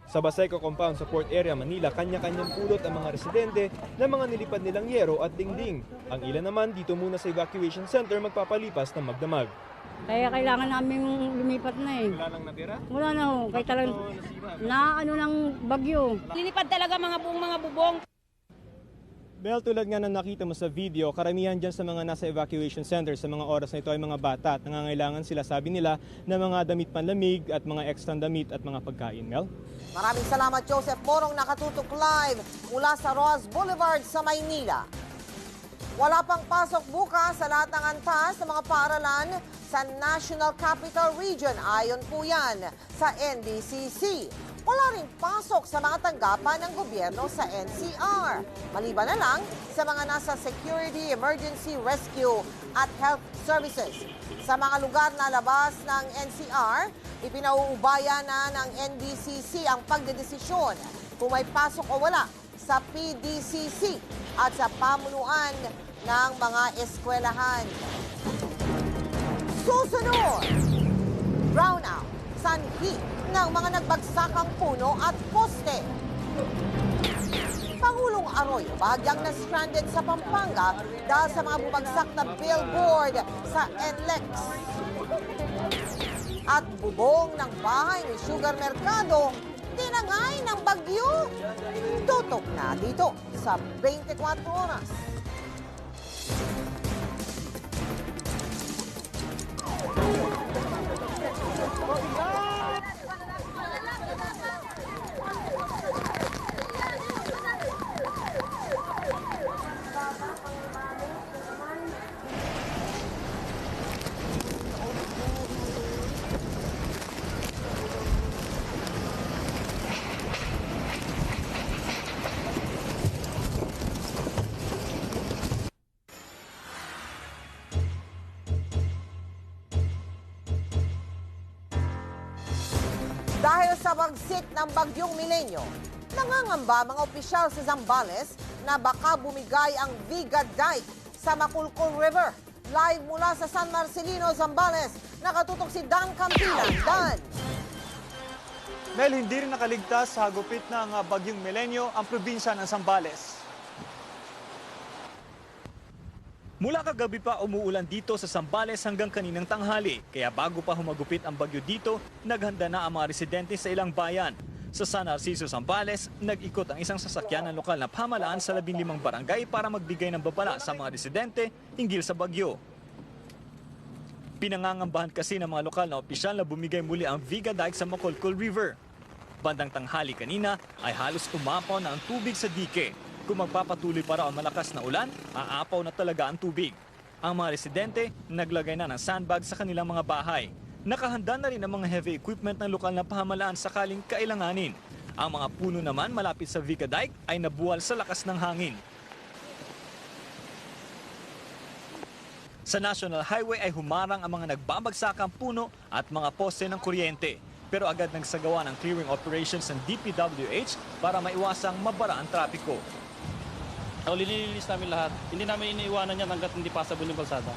Sa Baseco Compound sa Port Area, Manila, kanya-kanyang pulot ang mga residente na mga nilipad nilang yero at dingding. Ang ilan naman dito muna sa evacuation center magpapalipas ng magdamag. Kaya kailangan namin lumipat na eh. Wala nang natira? Wala na ho. Kaya talagang ng bagyo. Lilipad talaga mga bubong. Bel, tulad nga na nakita mo sa video, karamihan dyan sa mga nasa evacuation center sa mga oras na ito ay mga bata at nangangailangan sila, sabi nila, na mga damit panlamig at mga extra damit at mga pagkain. Mel? Maraming salamat, Joseph Morong, Nakatutok live mula sa Ross Boulevard sa Maynila. Wala pang pasok bukas sa lahat ng antas ng mga paaralan sa National Capital Region. Ayon po yan sa NBCC. Wala ring pasok sa mga tanggapan ng gobyerno sa NCR. Maliban na lang sa mga nasa Security, Emergency, Rescue at Health Services. Sa mga lugar na labas ng NCR, ipinauubaya na ng NBCC ang pagdedesisyon kung may pasok o wala sa PDCC at sa pamunuan ng mga eskwelahan. Susunod, brownout, sanhi ng mga nagbagsakang puno at poste. Pangulong Arroyo, bahagyang na-stranded sa Pampanga dahil sa mga bumagsak na billboard sa NLEX. At bubong ng bahay ni Sugar Mercado, tinangay ng bagyo. Tutok na dito sa 24 Oras. Dahil sa bagsik ng bagyong Milenyo, nangangamba mga opisyal sa Zambales na baka bumigay ang Viga Dike sa Maculcul River. Live mula sa San Marcelino, Zambales, nakatutok si Dan Campilan. Dan! Mel, hindi rin nakaligtas sa hagupit ng bagyong Milenyo ang probinsya ng Zambales. Mula kagabi pa umuulan dito sa Zambales hanggang kaninang tanghali. Kaya bago pa humagupit ang bagyo dito, naghanda na ang mga residente sa ilang bayan. Sa San Narciso, Zambales, nag-ikot ang isang sasakyan ng lokal na pamahalaan sa 15 barangay para magbigay ng babala sa mga residente hinggil sa bagyo. Pinangangambahan kasi ng mga lokal na opisyal na bumigay muli ang Viga Dike sa Maculcul River. Bandang tanghali kanina ay halos umapaw na ang tubig sa dike. Kung magpapatuloy pa raw ang malakas na ulan, aapaw na talaga ang tubig. Ang mga residente naglagay na ng sandbag sa kanilang mga bahay. Nakahanda na rin ang mga heavy equipment ng lokal na pamahalaan sakaling kailanganin. Ang mga puno naman malapit sa Vica Dike ay nabuwal sa lakas ng hangin. Sa National Highway ay humarang ang mga nagbabagsakang puno at mga poste ng kuryente. Pero agad nagsagawa ng clearing operations ng DPWH para maiwasang mabara ang trapiko. Lililinis namin lahat. Hindi namin iniiwanan yan hanggat hindi passable yung kalsada.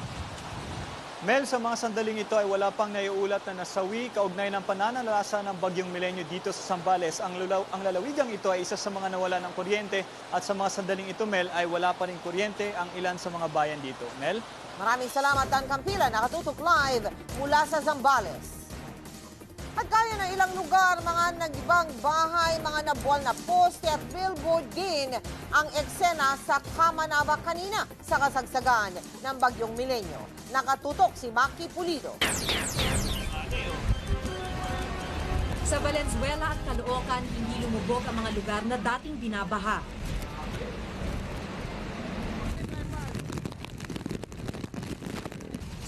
Mel, sa mga sandaling ito ay wala pang naiulat na nasawi kaugnay ng pananalasa ng Bagyong Milenyo dito sa Zambales. Ang lalawigang ito ay isa sa mga nawala ng kuryente at sa mga sandaling ito, Mel, ay wala pa rin kuryente ang ilan sa mga bayan dito. Mel? Maraming salamat, Dan Campila. Nakatutok live mula sa Zambales. At gaya ng ilang lugar, mga nagibang bahay, mga nabuwal na poste at billboard din ang eksena sa Kamanava kanina sa kasagsagan ng Bagyong Milenyo. Nakatutok si Maki Pulido. Sa Valenzuela at Caloocan, hindi lumubog ang mga lugar na dating binabaha.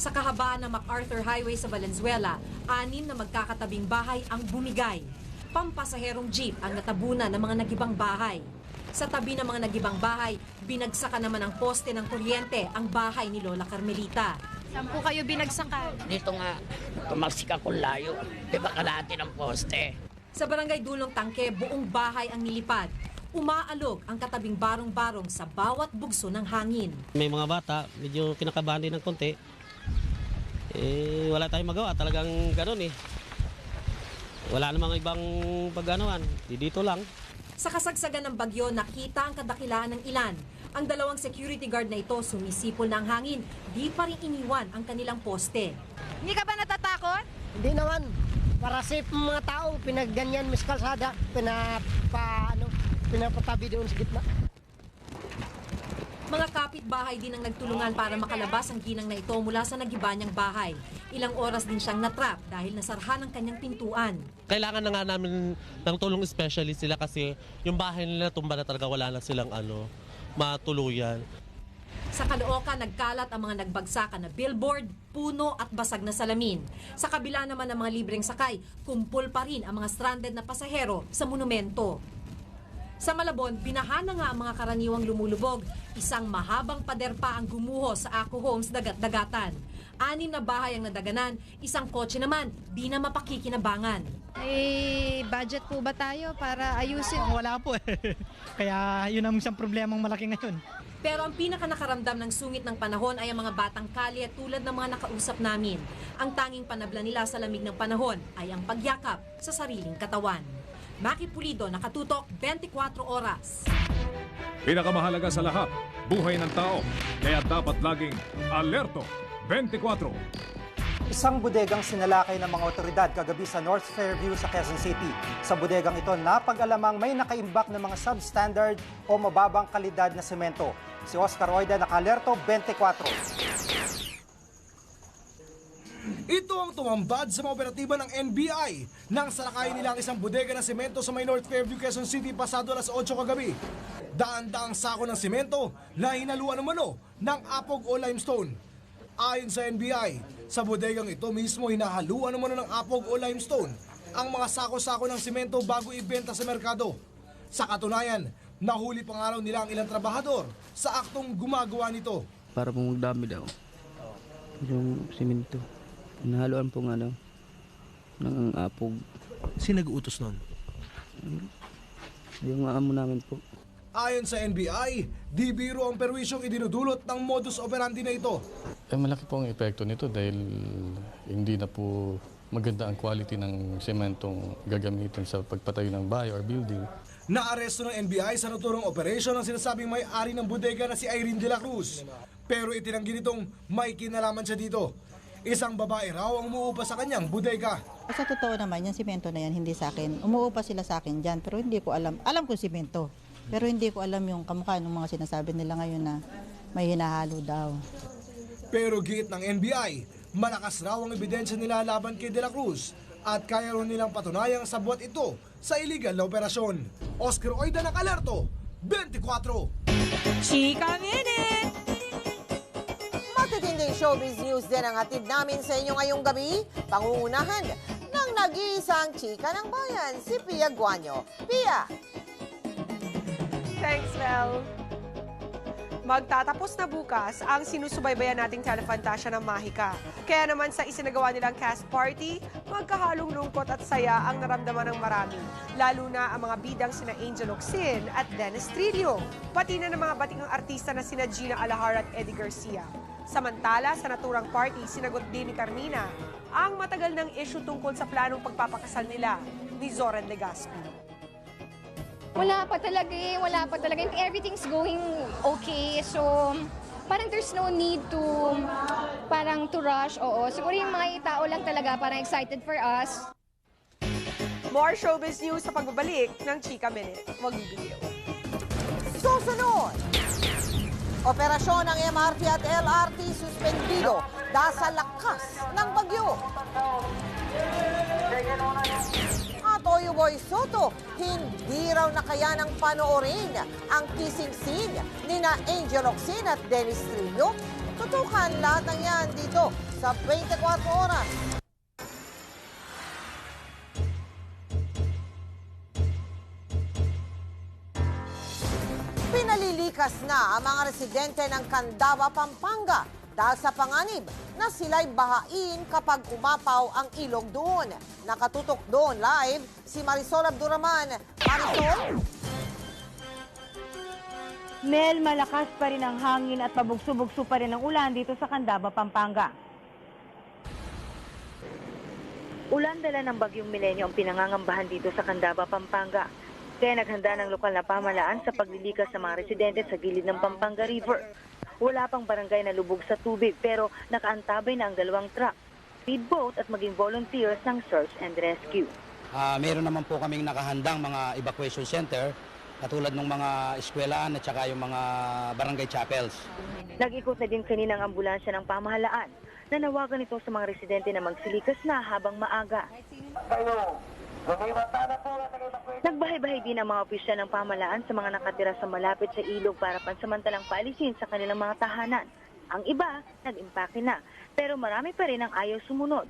Sa kahabaan ng MacArthur Highway sa Valenzuela, 6 na magkakatabing bahay ang bumigay. Pampasaherong jeep ang natabunan ng mga nagibang bahay. Sa tabi ng mga nagibang bahay, binagsakan naman ng poste ng kuryente ang bahay ni Lola Carmelita. Saan po kayo binagsakan? Dito nga, tumaksik ako layo. Di ba kalahati ng poste? Sa barangay Dulong Tangke, buong bahay ang nilipad. Umaalog ang katabing barong-barong sa bawat bugso ng hangin. May mga bata, medyo kinakabahan din ng konti. Wala tayong magawa, talagang gano'n eh. Wala namang ibang pagganoan, dito lang. Sa kasagsagan ng bagyo, nakita ang kadakilaan ng ilan. Ang 2 security guard na ito sumisipol ng hangin, di pa rin iniwan ang kanilang poste. Hindi ka ba natatakot? Hindi naman. Para safe mga tao, pinagganyan mis kalsada, pinapatabi doon sa gitna. Mga kapitbahay din ang nagtulungan para makalabas ang ginang na ito mula sa nagiba niyang bahay. Ilang oras din siyang natrap dahil nasarhan ang kanyang pintuan. Kailangan na nga namin ng tulong specialist sila kasi yung bahay nila tumba na talaga, wala na silang matuluyan. Sa Caloocan, nagkalat ang mga nagbagsakan na billboard, puno at basag na salamin. Sa kabila naman ng mga libreng sakay, kumpul pa rin ang mga stranded na pasahero sa monumento. Sa Malabon, binaha na nga ang mga karaniwang lumulubog. Isang mahabang pader pa ang gumuho sa Ako Homes Dagat-Dagatan. 6 na bahay ang nadaganan, isang kotse naman, di na mapakikinabangan. May budget po ba tayo para ayusin? Wala po eh. Kaya yun ang isang problemang malaki ngayon. Pero ang pinaka-nakaramdam ng sungit ng panahon ay ang mga batang kalye tulad ng mga nakausap namin. Ang tanging panabla nila sa lamig ng panahon ay ang pagyakap sa sariling katawan. Maki Pulido, nakatutok 24 oras. Pinakamahalaga sa lahat, buhay ng tao. Kaya dapat laging alerto 24. Isang bodegang sinalakay ng mga otoridad kagabi sa North Fairview sa Quezon City. Sa bodegang ito, napag-alamang may nakaimbak ng mga substandard o mababang kalidad na semento. Si Oscar Oida, naka-alerto 24. Ito ang tumambad sa mga operatiba ng NBI nang salakayin nila ang isang bodega ng semento sa may North Fairview, Quezon City pasado alas 8 kagabi. Daan-daang sako ng semento na hinaluan umano ng apog o limestone. Ayon sa NBI, sa bodegang ito mismo hinahaluan umano ng apog o limestone ang mga sako-sako ng semento bago ibenta sa merkado. Sa katunayan, nahuli pang araw nila ang ilang trabahador sa aktong gumagawa nito. Para pong magdami daw yung semento. Nahaluan po ng apog. Sino nag-uutos nun? Yung amo namin po. Ayon sa NBI, di biro ang perwisyong idinudulot ng modus operandi na ito. Malaki po ang epekto nito dahil hindi na po maganda ang quality ng sementong gagamitin sa pagpatayo ng bahay or building. Naaresto ng NBI sa naturang operasyon ang sinasabing may-ari ng bodega na si Irene de la Cruz. Pero itinanggi nitong may kinalaman siya dito. Isang babae raw ang umuupa sa kanyang bodega. Sa totoo naman, yung simento na yan hindi sa akin. Umuupa sila sa akin dyan, pero hindi ko alam. Alam ko simento, pero hindi ko alam yung kamukha ng mga sinasabi nila ngayon na may hinahalo daw. Pero giit ng NBI, malakas raw ang ebidensya nila laban kay De La Cruz at kaya rin nilang patunayang sabuat ito sa illegal na operasyon. Oscar Oida, naka-alerto 24. Chika Minute! Matitinding showbiz news din ang hatid namin sa inyo ngayong gabi. Pangungunahan ng nag-iisang chika ng bayan, si Pia Guanyo. Pia! Thanks, Mel. Magtatapos na bukas ang sinusubaybayan nating Telefantasya ng Mahika. Kaya naman sa isinagawa nilang cast party, magkahalong lungkot at saya ang naramdaman ng marami. Lalo na ang mga bidang sina Angel Locsin at Dennis Trillo. Pati na ng mga batikang artista na sina Gina Alahar at Eddie Garcia. Samantala, sa naturang party, sinagot din ni Carmina ang matagal ng issue tungkol sa planong pagpapakasal nila ni Zoren Legazpi. Wala pa talaga eh, wala pa talaga. Everything's going okay. So, parang there's no need to, parang to rush. Oo, siguro yung mga tao lang talaga parang excited for us. More showbiz news sa pagbabalik ng Chika Minute. Huwag bibigyan. Susunod! Operasyon ng MRT at LRT suspendido dahil sa lakas ng bagyo. Toyo Boy Soto, hindi raw nakayanang panoorin ang kissing scene ni na Angel Locsin at Dennis Trillo. Tutukan lahat ng yan dito sa 24 oras. Pinalilikas na ang mga residente ng Candaba, Pampanga dahil sa panganib na sila'y bahain kapag umapaw ang ilog doon. Nakatutok doon live si Marisol Abduraman. Marisol? Mel, malakas pa rin ang hangin at pabugso-bugso pa rin ang ulan dito sa Candaba, Pampanga. Ulan dala ng bagyong Milenyo ang pinangangambahan dito sa Candaba, Pampanga. Kaya naghanda ng lokal na pamahalaan sa paglilikas ng mga residente sa gilid ng Pampanga River. Wala pang barangay na lubog sa tubig pero nakaantabay na ang 2 truck, speedboat at maging volunteers ng search and rescue. Meron naman po kaming nakahandang mga evacuation center katulad ng mga eskwelahan at saka yung mga barangay chapels. Nag-ikot na din kaninang ambulansya ng pamahalaan. Nanawagan ito sa mga residente na magsilikas na habang maaga. Nagbahay-bahay din ang mga opisyal ng pamahalaan sa mga nakatira sa malapit sa ilog para pansamantalang paalisin sa kanilang mga tahanan. Ang iba, nag-impake na, pero marami pa rin ang ayaw sumunod.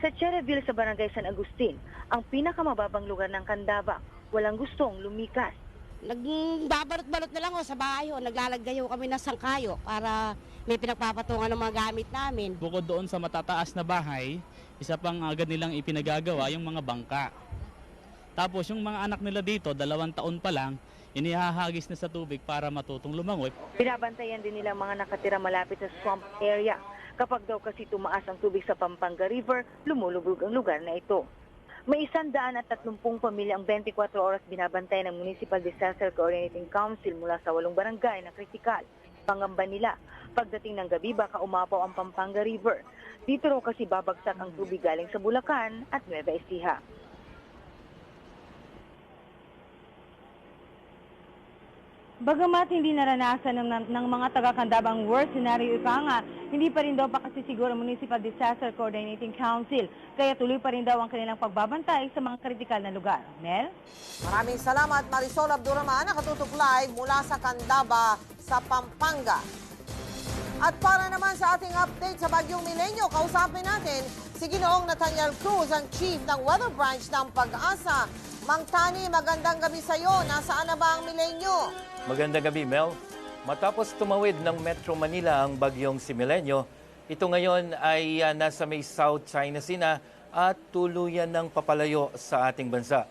Sa Chereville sa Barangay San Agustin, ang pinakamababang lugar ng Candaba, walang gustong lumikas. Nagbabalot-balot na lang sa bahay, naglalagay kami ng sangkayo para may pinagpapatungan ng mga gamit namin. Bukod doon sa matataas na bahay, isa pang agad nilang ipinagagawa yung mga bangka. Tapos yung mga anak nila dito, 2 taon pa lang, inihahagis na sa tubig para matutong lumangoy. Binabantayan din nila mga nakatira malapit sa swamp area. Kapag daw kasi tumaas ang tubig sa Pampanga River, lumulubog ang lugar na ito. May 130 pamilya ang 24 oras binabantay ng Municipal Disaster Coordinating Council mula sa 8 barangay na kritikal. Pangamba nila, pagdating ng gabi baka umapaw ang Pampanga River. Dito raw kasi babagsak ang tubig galing sa Bulacan at Nueva Ecija. Bagamat hindi naranasan ng mga taga-Candaba ang worst scenario ika nga, hindi pa rin daw pakasisiguro ang Municipal Disaster Coordinating Council. Kaya tuloy pa rin daw ang kanilang pagbabantay sa mga kritikal na lugar. Mel? Maraming salamat Marisol Abduraman, nakatutok live mula sa Candaba sa Pampanga. At para naman sa ating update sa Bagyong Milenyo, kausapin natin si Ginoong Nathaniel Cruz, ang Chief ng Weather Branch ng Pag-asa. Mang Tani, magandang gabi sa iyo. Nasaan na ba ang Milenyo? Magandang gabi, Mel. Matapos tumawid ng Metro Manila ang bagyong si Milenyo, ito ngayon ay nasa may South China Sea na at tuluyan ng papalayo sa ating bansa.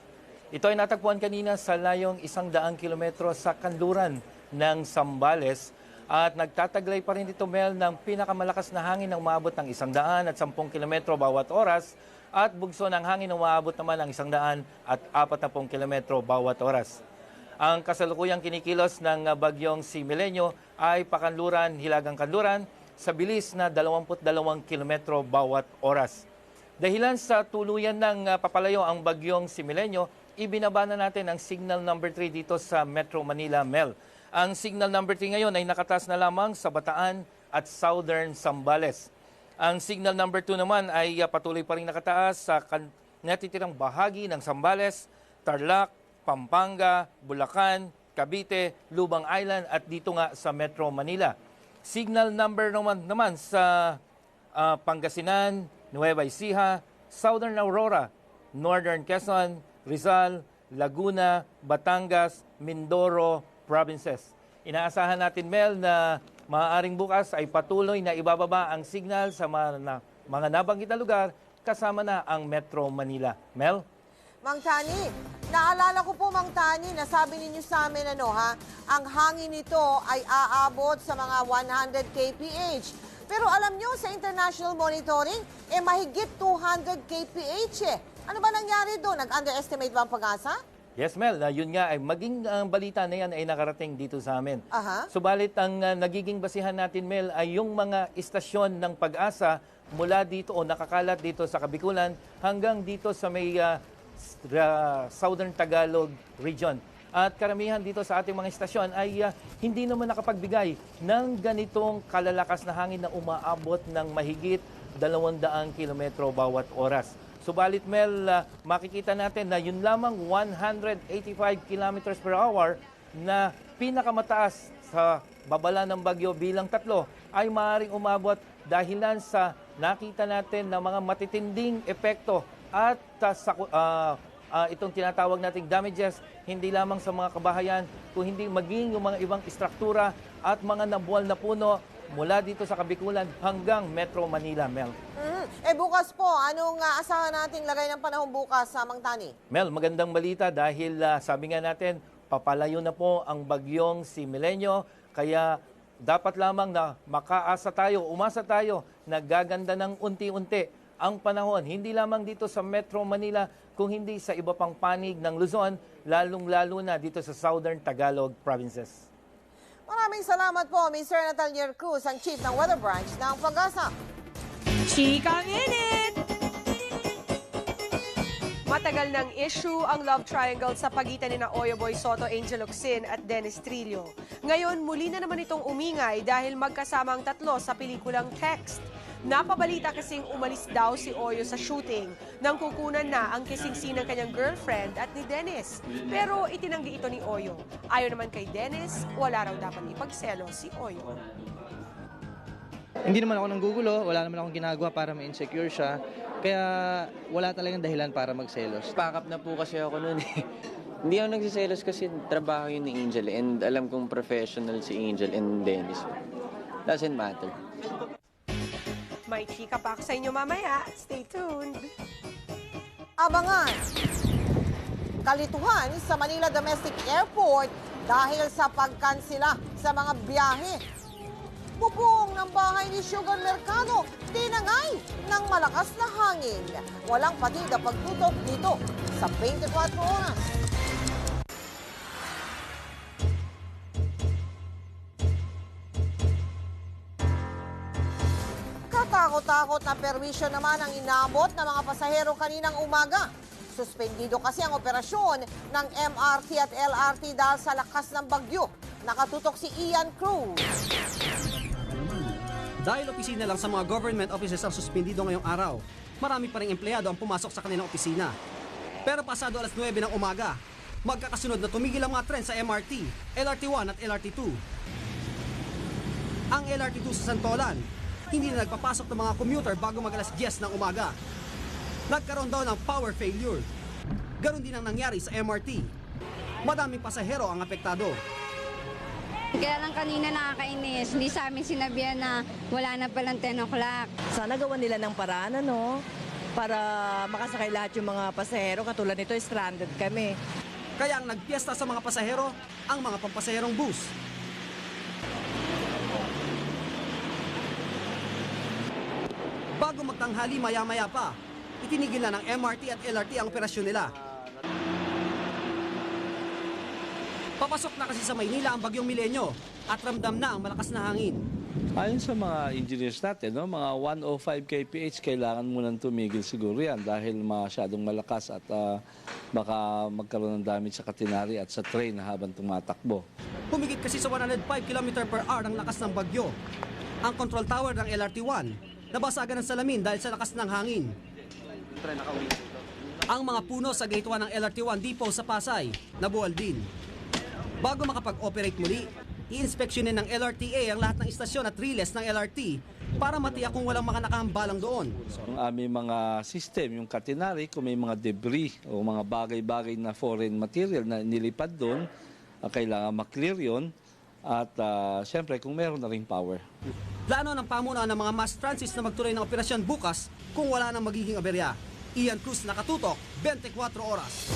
Ito ay natagpuan kanina sa layong 100 kilometro sa kanluran ng Zambales at nagtataglay pa rin ito, Mel, ng pinakamalakas na hangin na umabot ng 110 kilometro bawat oras at bugso ng hangin na umabot naman ng 140 kilometro bawat oras. Ang kasalukuyang kinikilos ng bagyong si Milenyo ay pakanluran, hilagang kanluran sa bilis na 22 kilometro bawat oras. Dahilan sa tuluyan ng papalayo ang bagyong si Milenyo, ibinaba na natin ang signal number 3 dito sa Metro Manila, Mel. Ang signal number 3 ngayon ay nakataas na lamang sa Bataan at Southern Zambales. Ang signal number 2 naman ay patuloy pa rin nakataas sa natitirang bahagi ng Zambales, Tarlac, Pampanga, Bulacan, Cavite, Lubang Island at dito nga sa Metro Manila. Signal number naman sa Pangasinan, Nueva Ecija, Southern Aurora, Northern Quezon, Rizal, Laguna, Batangas, Mindoro provinces. Inaasahan natin, Mel, na maaaring bukas ay patuloy na ibababa ang signal sa mga nabanggit na lugar kasama na ang Metro Manila. Mel? Mang Tani, naalala ko po, Mang Tani, nasabi ninyo sa amin, ang hangin nito ay aabot sa mga 100 kph. Pero alam nyo, sa international monitoring, mahigit 200 kph Ano ba nangyari doon? Nag-underestimate ba ang Pag-asa? Yes, Mel. Yun nga, maging ang balita na yan ay nakarating dito sa amin. Aha. Subalit ang nagiging basihan natin, Mel, ay yung mga istasyon ng Pag-asa mula dito o nakakalat dito sa Kabikulan hanggang dito sa may Southern Tagalog region. At karamihan dito sa ating mga istasyon ay hindi naman nakapagbigay ng ganitong kalalakas na hangin na umaabot ng mahigit 200 kilometro bawat oras. Subalit, Mel, makikita natin na yun lamang 185 kilometers per hour na pinakamataas sa babala ng bagyo bilang 3 ay maaaring umabot dahilan sa nakita natin na mga matitinding epekto at itong tinatawag nating damages hindi lamang sa mga kabahayan kung hindi maging yung mga ibang istruktura at mga nabuwal na puno mula dito sa Kabikulan hanggang Metro Manila, Mel. Bukas po, anong asahan nating lagay ng panahon bukas sa Mang Tani? Mel, magandang balita dahil sabi nga natin, papalayo na po ang bagyong si Milenyo, kaya dapat lamang na umasa tayo na gaganda ng unti-unti ang panahon, hindi lamang dito sa Metro Manila, kung hindi sa iba pang panig ng Luzon, lalong-lalo na dito sa Southern Tagalog provinces. Maraming salamat po, Mr. Natalier Cruz, ang Chief ng Weather Branch ng Pag-asa. Chika Minute! Matagal ng issue ang love triangle sa pagitan ni Oyo Boy Soto, Angel Locsin at Dennis Trillo. Ngayon, muli na naman itong umingay dahil magkasama ang tatlo sa pelikulang Text. Napabalita kasing umalis daw si Oyo sa shooting nang kukunan na ang kissing ng kanyang girlfriend at ni Dennis. Pero itinanggi ito ni Oyo. Ayon naman kay Dennis, wala raw dapat ipagselo si Oyo. Hindi naman ako nanggugulo, wala naman akong ginagawa para ma-insecure siya. Kaya wala talagang dahilan para magselos. Pakap na po kasi ako noon eh. Hindi ako nagsiselos kasi trabaho yun ni Angel and alam kong professional si Angel and Dennis. Doesn't matter. May chika pa sa inyo mamaya. Stay tuned. Abangan! Kalituhan sa Manila Domestic Airport dahil sa pagkansela sa mga biyahe. Bubong ng bahay ni Sugar Mercado, tinangay ng malakas na hangin. Walang patid na pagtutok dito sa 24 oras. Katakot-takot na perwisyo naman ang inabot ng mga pasahero kaninang umaga. Suspendido kasi ang operasyon ng MRT at LRT dahil sa lakas ng bagyo. Nakatutok si Ian Cruz. Dahil opisina lang sa mga government offices ang suspendido ngayong araw, marami pa ring empleyado ang pumasok sa kanilang opisina. Pero pasado alas 9 ng umaga, magkakasunod na tumigil ang mga tren sa MRT, LRT1 at LRT2. Ang LRT2 sa Santolan, hindi na nagpapasok ng mga commuter bago mag alas 10 ng umaga. Nagkaroon daw ng power failure. Ganon din ang nangyari sa MRT. Madaming pasahero ang apektado. Kaya lang kanina nakakainis, hindi sa amin sinabihan na wala na palang 10 o'clock. Sana gawan nila ng paraan, para makasakay lahat yung mga pasahero. Katulad nito, stranded kami. Kaya ang nagpiesta sa mga pasahero, ang mga pampasaherong bus. Bago magtanghali maya-maya pa, itinigil na ng MRT at LRT ang operasyon nila. Papasok na kasi sa Maynila ang bagyong Milenyo at ramdam na ang malakas na hangin. Ayon sa mga engineers natin, mga 105 kph kailangan munang tumigil siguro yan dahil masyadong malakas at baka magkaroon ng damage sa catenary at sa train habang tumatakbo. Humigit kasi sa 105 km per hour ang lakas ng bagyo. Ang control tower ng LRT1 nabasagan ng salamin dahil sa lakas ng hangin. Ang mga puno sa gate 1 ng LRT1 depot sa Pasay nabuwal din. Bago makapag-operate muli, iinspeksyonin ng LRTA ang lahat ng istasyon at riles ng LRT para matiyak kung walang mga nakahambalang doon. Ang aming mga system, yung catenary, kung may mga debris o mga bagay-bagay na foreign material na nilipad doon, kailangan maklear yun. At siyempre, kung meron na ring power. Plano ng pamunuan ng mga mass transit na magtuloy ng operasyon bukas kung wala nang magiging aberya. Ian Cruz, nakatutok, 24 oras.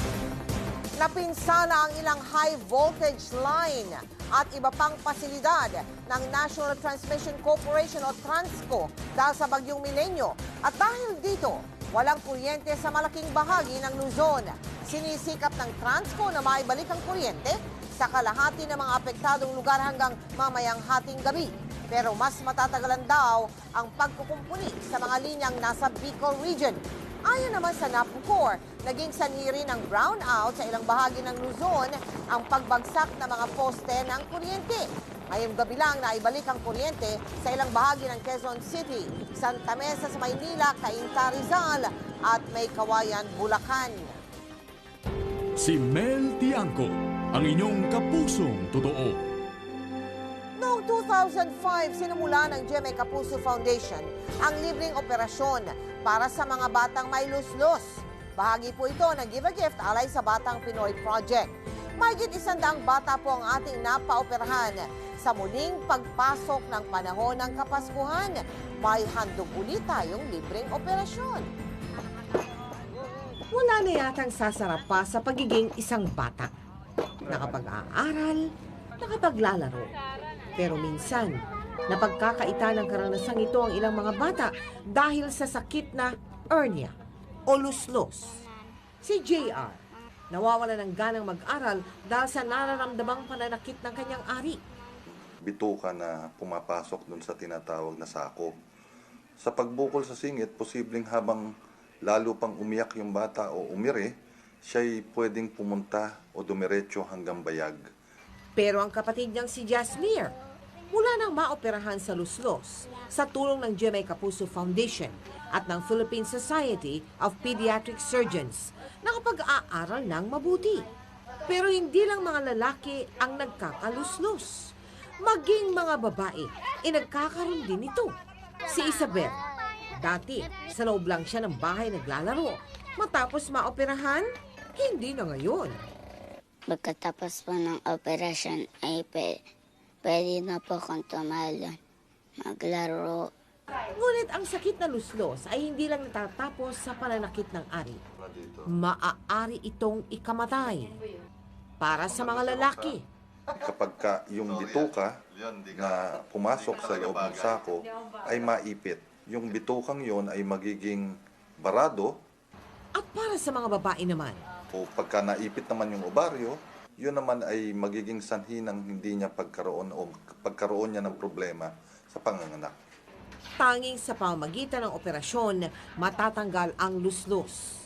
Napinsala ang ilang high voltage line at iba pang pasilidad ng National Transmission Corporation o Transco dahil sa bagyong Milenyo. At dahil dito, walang kuryente sa malaking bahagi ng Luzon. Sinisikap ng Transco na maibalik ang kuryente sa kalahati ng mga apektadong lugar hanggang mamayang hating gabi. Pero mas matatagalan daw ang pagkukumpuni sa mga linyang nasa Bicol Region. Ayon naman sa NAPCOR, naging sanhi rin ng brownout sa ilang bahagi ng Luzon ang pagbagsak ng mga poste ng kuryente. Ngayong gabi lang naibalik ang kuryente sa ilang bahagi ng Quezon City, Santa Mesa sa Maynila, Cainta, Rizal at May Kawayan, Bulacan. Si Mel Tiangco, ang inyong kapusong totoo. Noong 2005, sinimula ng GMA Kapuso Foundation ang libreng operasyon para sa mga batang may luslos. Bahagi po ito ng Give a Gift alay sa Batang Pinoy Project. Mahigit 100 bata po ang ating napaoperahan sa muling pagpasok ng panahon ng Kapaskuhan. May handog ulit tayong libreng operasyon. Wala na yatang sasarap pa sa pagiging isang bata. Nakapag-aaral, nakapaglalaro. Pero minsan, napagkakaita ng karanasang ito ang ilang mga bata dahil sa sakit na hernia o luslos. Si JR, nawawala ng ganang mag-aral dahil sa nararamdamang pananakit ng kanyang ari. Bituka na pumapasok dun sa tinatawag na sako. Sa pagbukol sa singit, posibleng habang lalo pang umiyak yung bata o umire, siya'y pwedeng pumunta o dumiretso hanggang bayag. Pero ang kapatid niyang si Jasmine, mula nang maoperahan sa luslos, sa tulong ng GMA Kapuso Foundation at ng Philippine Society of Pediatric Surgeons, nakapag-aaral ng mabuti. Pero hindi lang mga lalaki ang nagkakaluslos. Maging mga babae, nagkakaroon din ito. Si Isabel, dati sa loob lang siya ng bahay naglalaro. Matapos maoperahan, hindi na ngayon. Pagkatapos po ng operasyon ay pwede na po akong tumalon, maglaro. Ngunit ang sakit na luslos ay hindi lang natatapos sa pananakit ng ari. Maaari itong ikamatay. Para sa mga lalaki. Kapag yung bituka na pumasok sa loob ng sako ay maipit, yung bitukang yon ay magiging barado. At para sa mga babae naman, o pagka naipit naman yung ovaryo, yun naman ay magiging sanhi ng hindi niya pagkaroon o pagkaroon niya ng problema sa panganganak. Tanging sa pamamagitan ng operasyon, matatanggal ang luslos.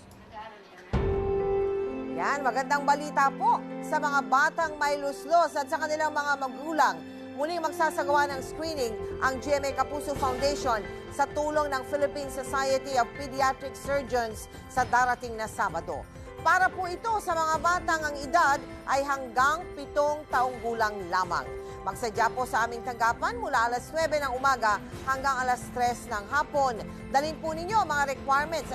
Yan, magandang balita po sa mga batang may luslos at sa kanilang mga magulang. Muling magsasagawa ng screening ang GMA Kapuso Foundation sa tulong ng Philippine Society of Pediatric Surgeons sa darating na Sabado. Para po ito sa mga batang ang edad ay hanggang 7 taong gulang lamang. Magsadya po sa aming tanggapan mula alas 9 ng umaga hanggang alas 3 ng hapon. Dalhin po ninyo ang mga requirements,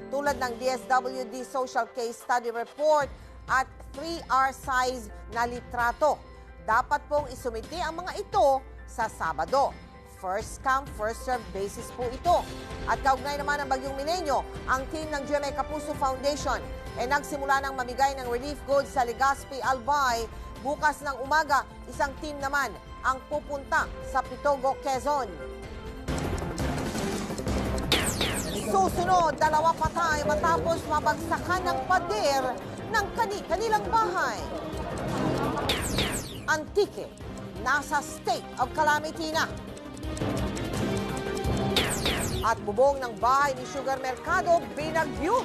tulad ng DSWD Social Case Study Report at 3R size na litrato. Dapat pong isumiti ang mga ito sa Sabado. First come, first serve basis po ito. At kaugnay naman ng Bagyong Milenyo, ang team ng GMA Kapuso Foundation ay nagsimula ng mamigay ng relief goods sa Legazpi, Albay. Bukas ng umaga, isang team naman ang pupunta sa Pitogo, Quezon. Susunod, 2 patay matapos mabagsakan ng pader ng kanilang bahay. Antique, nasa state of calamity na. At bubong ng bahay ni Sugar Mercado, binagyo.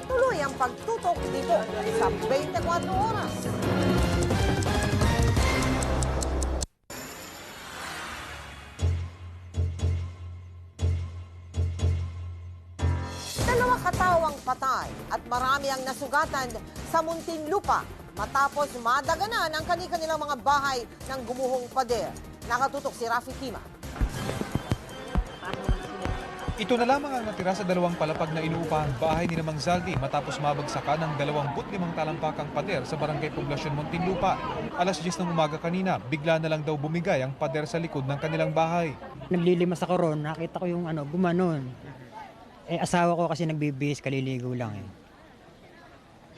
Tuloy ang pagtutok dito sa 24 oras. Dalawa katawang patay at marami ang nasugatan sa Muntinlupa matapos madaganan ang kanilang mga bahay ng gumuhong pader. Nakatutok si Rafi Tima. Ito na lamang ang natira sa dalawang palapag na inuupahang bahay ni Mang Zaldi matapos mabagsakan ng 25 talampakang pader sa barangay Poblacion Muntinlupa. Alas 10 ng umaga kanina, bigla na lang daw bumigay ang pader sa likod ng kanilang bahay. Naglilimas ako ron, nakita ko yung gumanon. Asawa ko kasi nagbibihis, kaliligo lang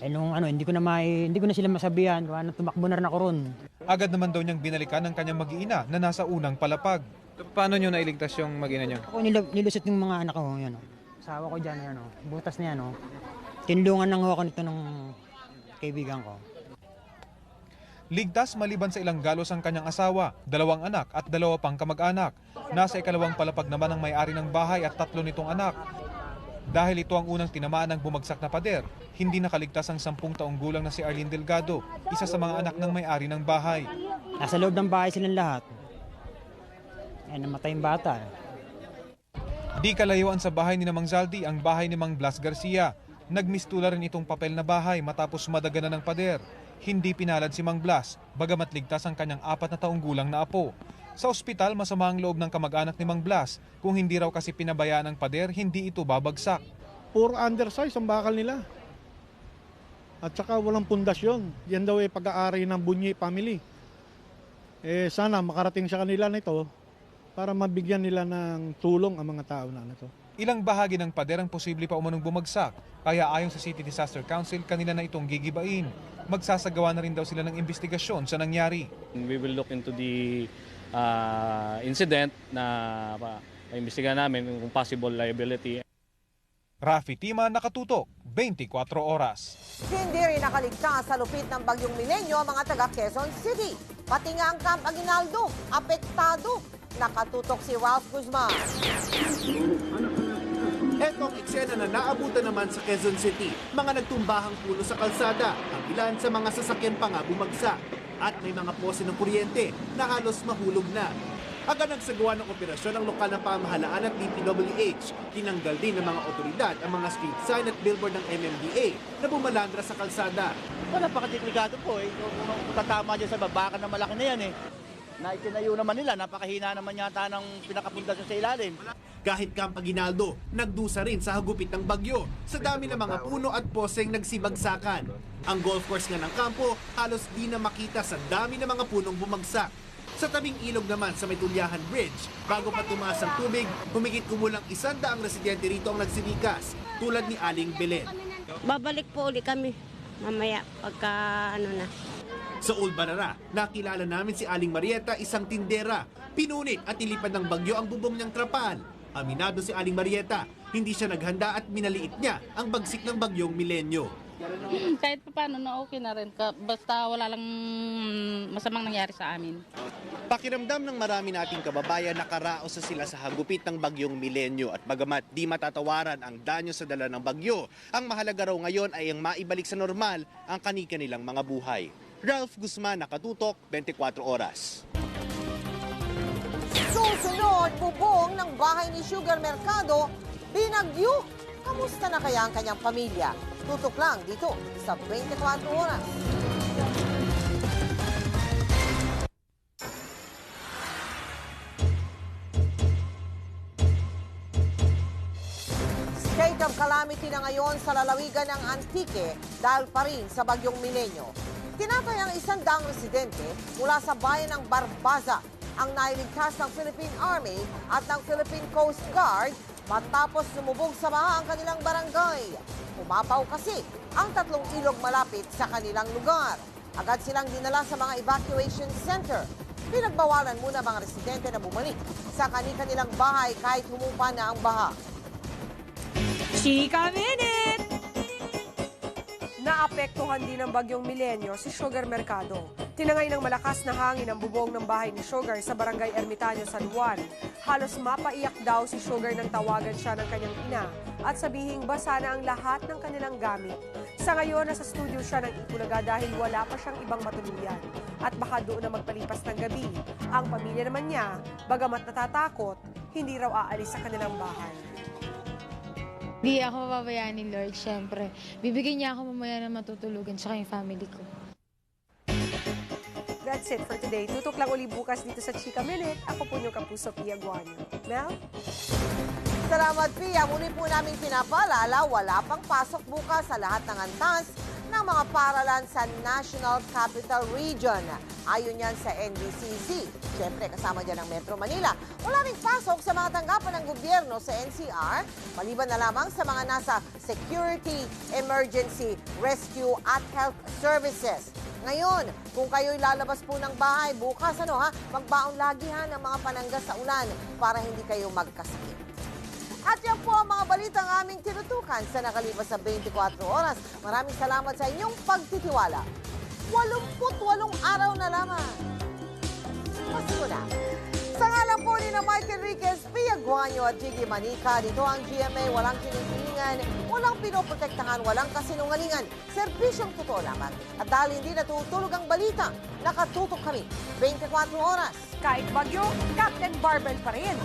hindi ko na sila masabihan, tumakbo na rin ako ron. Agad naman daw niyang binalikan ng kanyang mag-iina na nasa unang palapag. Paano niyo nailigtas yung mag-ina niyo? Ako nilusot yung mga anak ko, asawa ko dyan, butas na tinulungan lang ako nito ng kaibigan ko. Ligtas maliban sa ilang galos ang kanyang asawa, 2 anak at 2 pang kamag-anak. Nasa ikalawang palapag naman ang may-ari ng bahay at 3 nitong anak. Dahil ito ang unang tinamaan ng bumagsak na pader, hindi nakaligtas ang 10 taong gulang na si Arlene Delgado, isa sa mga anak ng may-ari ng bahay. Nasa loob ng bahay silang lahat. Namatay yung bata. Di kalayuan sa bahay ni Mang Zaldi ang bahay ni Mang Blas Garcia. Nagmistula rin itong papel na bahay matapos madaganan ng pader. Hindi pinalad si Mang Blas, bagamat ligtas ang kanyang 4 na taong gulang na apo. Sa ospital, masama ang loob ng kamag-anak ni Mang Blas. Kung hindi raw kasi pinabayaan ng pader, hindi ito babagsak. Puro undersize ang bakal nila. At saka walang pundasyon. Yan daw pag-aari ng Bunyi family. Sana makarating sa kanila nito para mabigyan nila ng tulong ang mga tao na ito. Ilang bahagi ng pader ang posible pa umanong bumagsak, kaya ayon sa City Disaster Council, kanila na itong gigibain. Magsasagawa na rin daw sila ng investigasyon sa nangyari. We will look into the incident na imbestigahan namin kung possible liability. Rafi Tima, Nakatutok, 24 Oras. Hindi rin nakaligtas sa lupit ng Bagyong Milenyo ang mga taga Quezon City. Pati nga ang Camp Aguinaldo, apektado. Nakatutok si Ralph Guzman. Etong eksena na naabutan naman sa Quezon City, mga nagtumbahang puno sa kalsada, ang ilan sa mga sasakyan pa nga bumagsak. At may mga pose ng kuryente na halos mahulog na. Agad nagsagawa ng operasyon ang lokal na pamahalaan at DPWH. Tinanggal din ng mga otoridad ang mga street sign at billboard ng MMDA na bumalandra sa kalsada. Napakadelikado po kung tatama dyan sa baka na malaki na yan na itinayo naman nila, napakahina naman yata ng pinakapundasyon sa ilalim. Kahit Camp Aguinaldo, nagdusa rin sa hagupit ng bagyo sa dami ng mga puno at poseng nagsibagsakan. Ang golf course nga ng kampo, halos di na makita sa dami ng mga punong bumagsak. Sa tabing ilog naman sa Maytulyahan Bridge, bago pa tumaas ang tubig, humigit kumulang 100 residente rito ang nagsinikas, tulad ni Aling Belen. Babalik po ulit kami mamaya pagka na. Sa Old Barara, nakilala namin si Aling Marieta, isang tindera. Pinunit at ilipad ng bagyo ang bubong niyang trapal. Aminado si Aling Marieta, hindi siya naghanda at minaliit niya ang bagsik ng Bagyong Milenyo. Kahit pa paano na okay na rin, basta wala lang masamang nangyari sa amin. Pakiramdam ng marami nating kababayan nakaraos na sila sa hagupit ng Bagyong Milenyo at bagamat di matatawaran ang danyo sa dala ng bagyo, ang mahalaga raw ngayon ay ang maibalik sa normal ang kani-kanilang mga buhay. Ralph Guzman, Nakatutok, 24 Oras. Susunod, bubong ng bahay ni Sugar Mercado, binagyo. Kamusta na kaya ang kanyang pamilya? Tutok lang dito sa 24 Oras. State of calamity na ngayon sa lalawigan ng Antique dahil pa rin sa Bagyong Milenyo. Tinatayang 100 residente mula sa bayan ng Barbaza ang nailigtas ng Philippine Army at ng Philippine Coast Guard matapos sumubog sa baha ang kanilang barangay. Umapaw kasi ang 3 ilog malapit sa kanilang lugar. Agad silang dinala sa mga evacuation center. Pinagbawalan muna mga residente na bumalik sa kanilang bahay kahit humupa na ang baha. Chika Minute! Naapektuhan din ng Bagyong Milenyo si Sugar Mercado. Tinangay ng malakas na hangin ang bubong ng bahay ni Sugar sa barangay Ermitaño, San Juan. Halos mapaiyak daw si Sugar nang tawagan siya ng kanyang ina at sabihing basa na ang lahat ng kanilang gamit. Sa ngayon, nasa studio siya ng Itbulaga dahil wala pa siyang ibang matuluyan. At baka doon na magpalipas ng gabi. Ang pamilya naman niya, bagamat natatakot, hindi raw aalis sa kanilang bahay. Hindi ako mapabayaan ni Lord, syempre. Bibigyan niya ako mamaya na matutulugan sa yung family ko. That's it for today. Tutok lang uli bukas dito sa Chika Minute. Ako po yung kapuso, Pia Guanyo. Mel? Salamat, Pia. Muli po namin pinapaalala, wala pang pasok bukas sa lahat ng antas ng mga paaralan sa National Capital Region. Ayon yan sa NBCC. Siyempre, kasama dyan ang Metro Manila. Wala ring pasok sa mga tanggapan ng gobyerno sa NCR, maliban na lamang sa mga nasa security, emergency, rescue at health services. Ngayon, kung kayo'y lalabas po ng bahay bukas, magbaon lagi ng mga pananggas sa ulan para hindi kayo magkasakit. At yan po ang mga balitang aming tinutukan sa nakalipas na 24 oras. Maraming salamat sa inyong pagtitiwala. 88 araw na lamang. Pasko na. Sa ngalan po ni na Mike Enriquez, Pia Guanyo at Gigi Manica, dito ang GMA, walang kinikilingan, walang pinoprotektahan, walang kasinungalingan. Serbisyong totoo lamang. At dahil hindi natutulog ang balita, nakatutok kami 24 oras. Kahit bagyo, Captain Barbell pa rin.